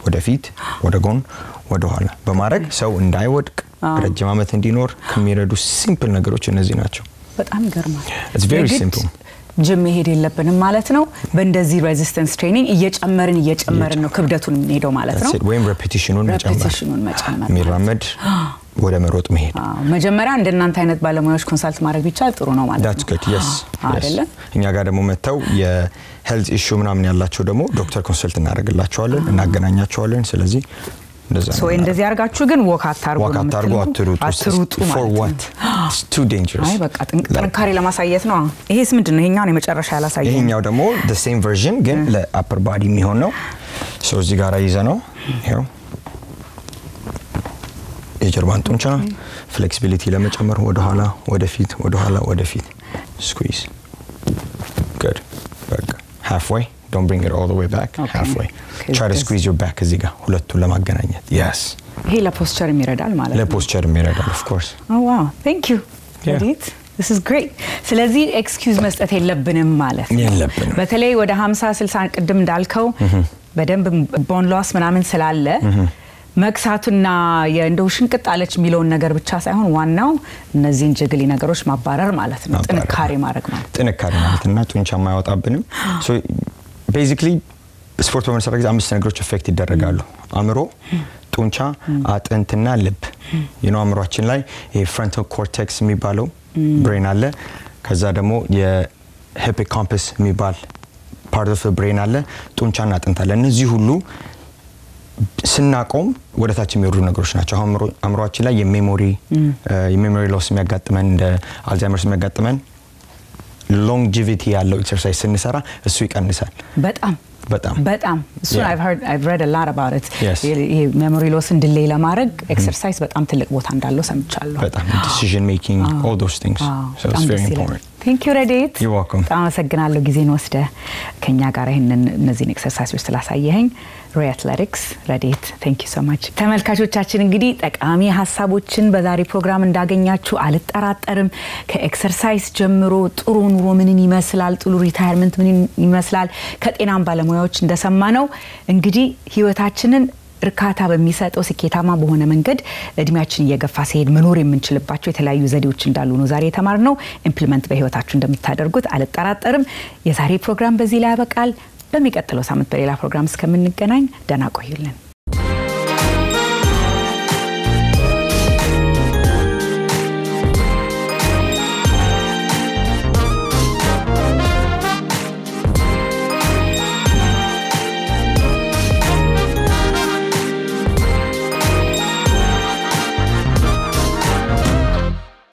ወደፊት ወደ ጎን ወደ ኋላ በማድረግ ሰው እንዳይወድቅ ረጅም አመት እንዲኖር ከሚረዱ ሲምፕል ነገሮች እነዚህ ናቸው በጣም ይገርማል it's very simple ጅም መሄድ የለብንም ማለት ነው በእንደዚህ ሬዚስተንስ ትሬኒንግ እየጨመርን ነው ክብደቱን ሄደው ማለት ነው ወይም ሬፒቲሽኑን መጨመር ሚራመድ ወደ መሮጥ መሄድ መጀመሪያ እንደናንተ አይነት ባለሙያዎች ኮንሳልት ማድረግ ቢቻል ጥሩ ነው ማለት ነው that's good yes እኛ ጋር ደግሞ መተው የሄልዝ ኢሹ ምናምን ያላቸው ደግሞ ዶክተር ኮንሰልት እናደርግላቸዋለን እናገናኛቸዋለን ስለዚህ እንደዚህ አርጋችሁ ግን ወክ አታርጉ አትሩጡ for what it's too dangerous አይ በቃ ጥንካሬ ለማሳየት ነው ይሄስ ምንድነው ይሄኛው ነው የመጨረሻ ያላሳየው ይሄኛው ደግሞ the same version ግን ለአፐር ባዲ የሚሆን ነው እዚህ ጋር ይዘ ነው ይሄው የጀርባን ጡንቻ ፍሌክሲቢሊቲ ለመጨመር ወደ ኋላ ወደ ፊት squeeze good በቃ halfway don't bring it all the way back halfway try to squeeze your back እዚህ ጋር ሁለቱን ለማገናኘት yes ይሄ ለፖስቸር የሚረዳል ማለት ነው ለፖስቸር የሚረዳል of course oh wow thank you Edith this is great ስለዚህ ኤክስኪውዝ መስጠት የለብንም ማለት ነው በተለይ ወደ 50 60 ቅድም እንዳልከው በደንብ ቦን ሎስ ምናምን ስላለ መክሳቱና የእንደው ሽንቅጥ አለች የሚለውን ነገር ብቻ ሳይሆን ዋናው እነዚህን ጅግሊ ነገሮች ማባረር ማለት ነው ጥንካሬ ማለትና ጡንቻ ማያወጣብንም so basically ስፖርት በመሰራ ጊዜ 5 ነገሮች ኢፌክት ይደረጋሉ አእምሮ ጡንቻ አጥንትና ልብ አእምሮአችን ላይ የፍሮንታል ኮርቴክስ የሚባለው ብሬን አለ ከዛ ደግሞ የሂፖካምፐስ የሚባል ፓርት ኦፍ ብሬን አለ ጡንቻና አጥንት አለ እነዚህ ሁሉ ስናቆም ወደታች የሚወርዱ ነገሮች ናቸው አእምሮአችን ላይ የሜሞሪ ሎስ የሚያጋጥመን እንደ አልዛይመርስ የሚያጋጥመን ሎንጂቪቲ ያለው ኤክሰርሳይዝ ስንሰራ እሱ ይቀንሳል በጣም እሱ I've read a lot about it ይሄ ሜሞሪ ሎስ እንድሌይ ለማድረግ ኤክሰርሳይዝ በጣም ትልቅ ቦታ እንዳለው ሰምቻለሁ በጣም decision making all those things so it's very important thank you Redit you're welcome አመሰግናለሁ ጊዜን ወስደ ከኛ ጋር እነዚህን ኤክሰርሳይዞች ስላሳየኸኝ ሮይ አትሌቲክስ Redit thank you so much ተመልካቾቻችን እንግዲህ ጠቃሚ ሐሳቦችን በዛሬ ፕሮግራም እንዳገኛችሁ አልጠራጠርም ከኤክሰርሳይዝ ጀምሮ ጥሩ ኑሮ ምንን ይመስላል ጥሩ ሪታየርመንት ምንን ይመስላል ከጤናም ባለሙያዎች እንደሰማነው እንግዲህ ህይወታችንን እርካታ በሚሰጠው ስኬታማ በሆነ መንገድ እድሜያችን እየገፋ ሲሄድ መኖር የምንችልባቸው የተለያዩ ዘዴዎች እንዳሉ ነው ዛሬ ተማርነው ኢምፕሊመንት በህይወታችሁ እንደምታደርጉት አልጠራጠርም የዛሬ ፕሮግራም በዚህ ላይ ያበቃል በሚቀጥለው ሳምንት በሌላ ፕሮግራም እስከምንገናኝ ደህና ቆዩልን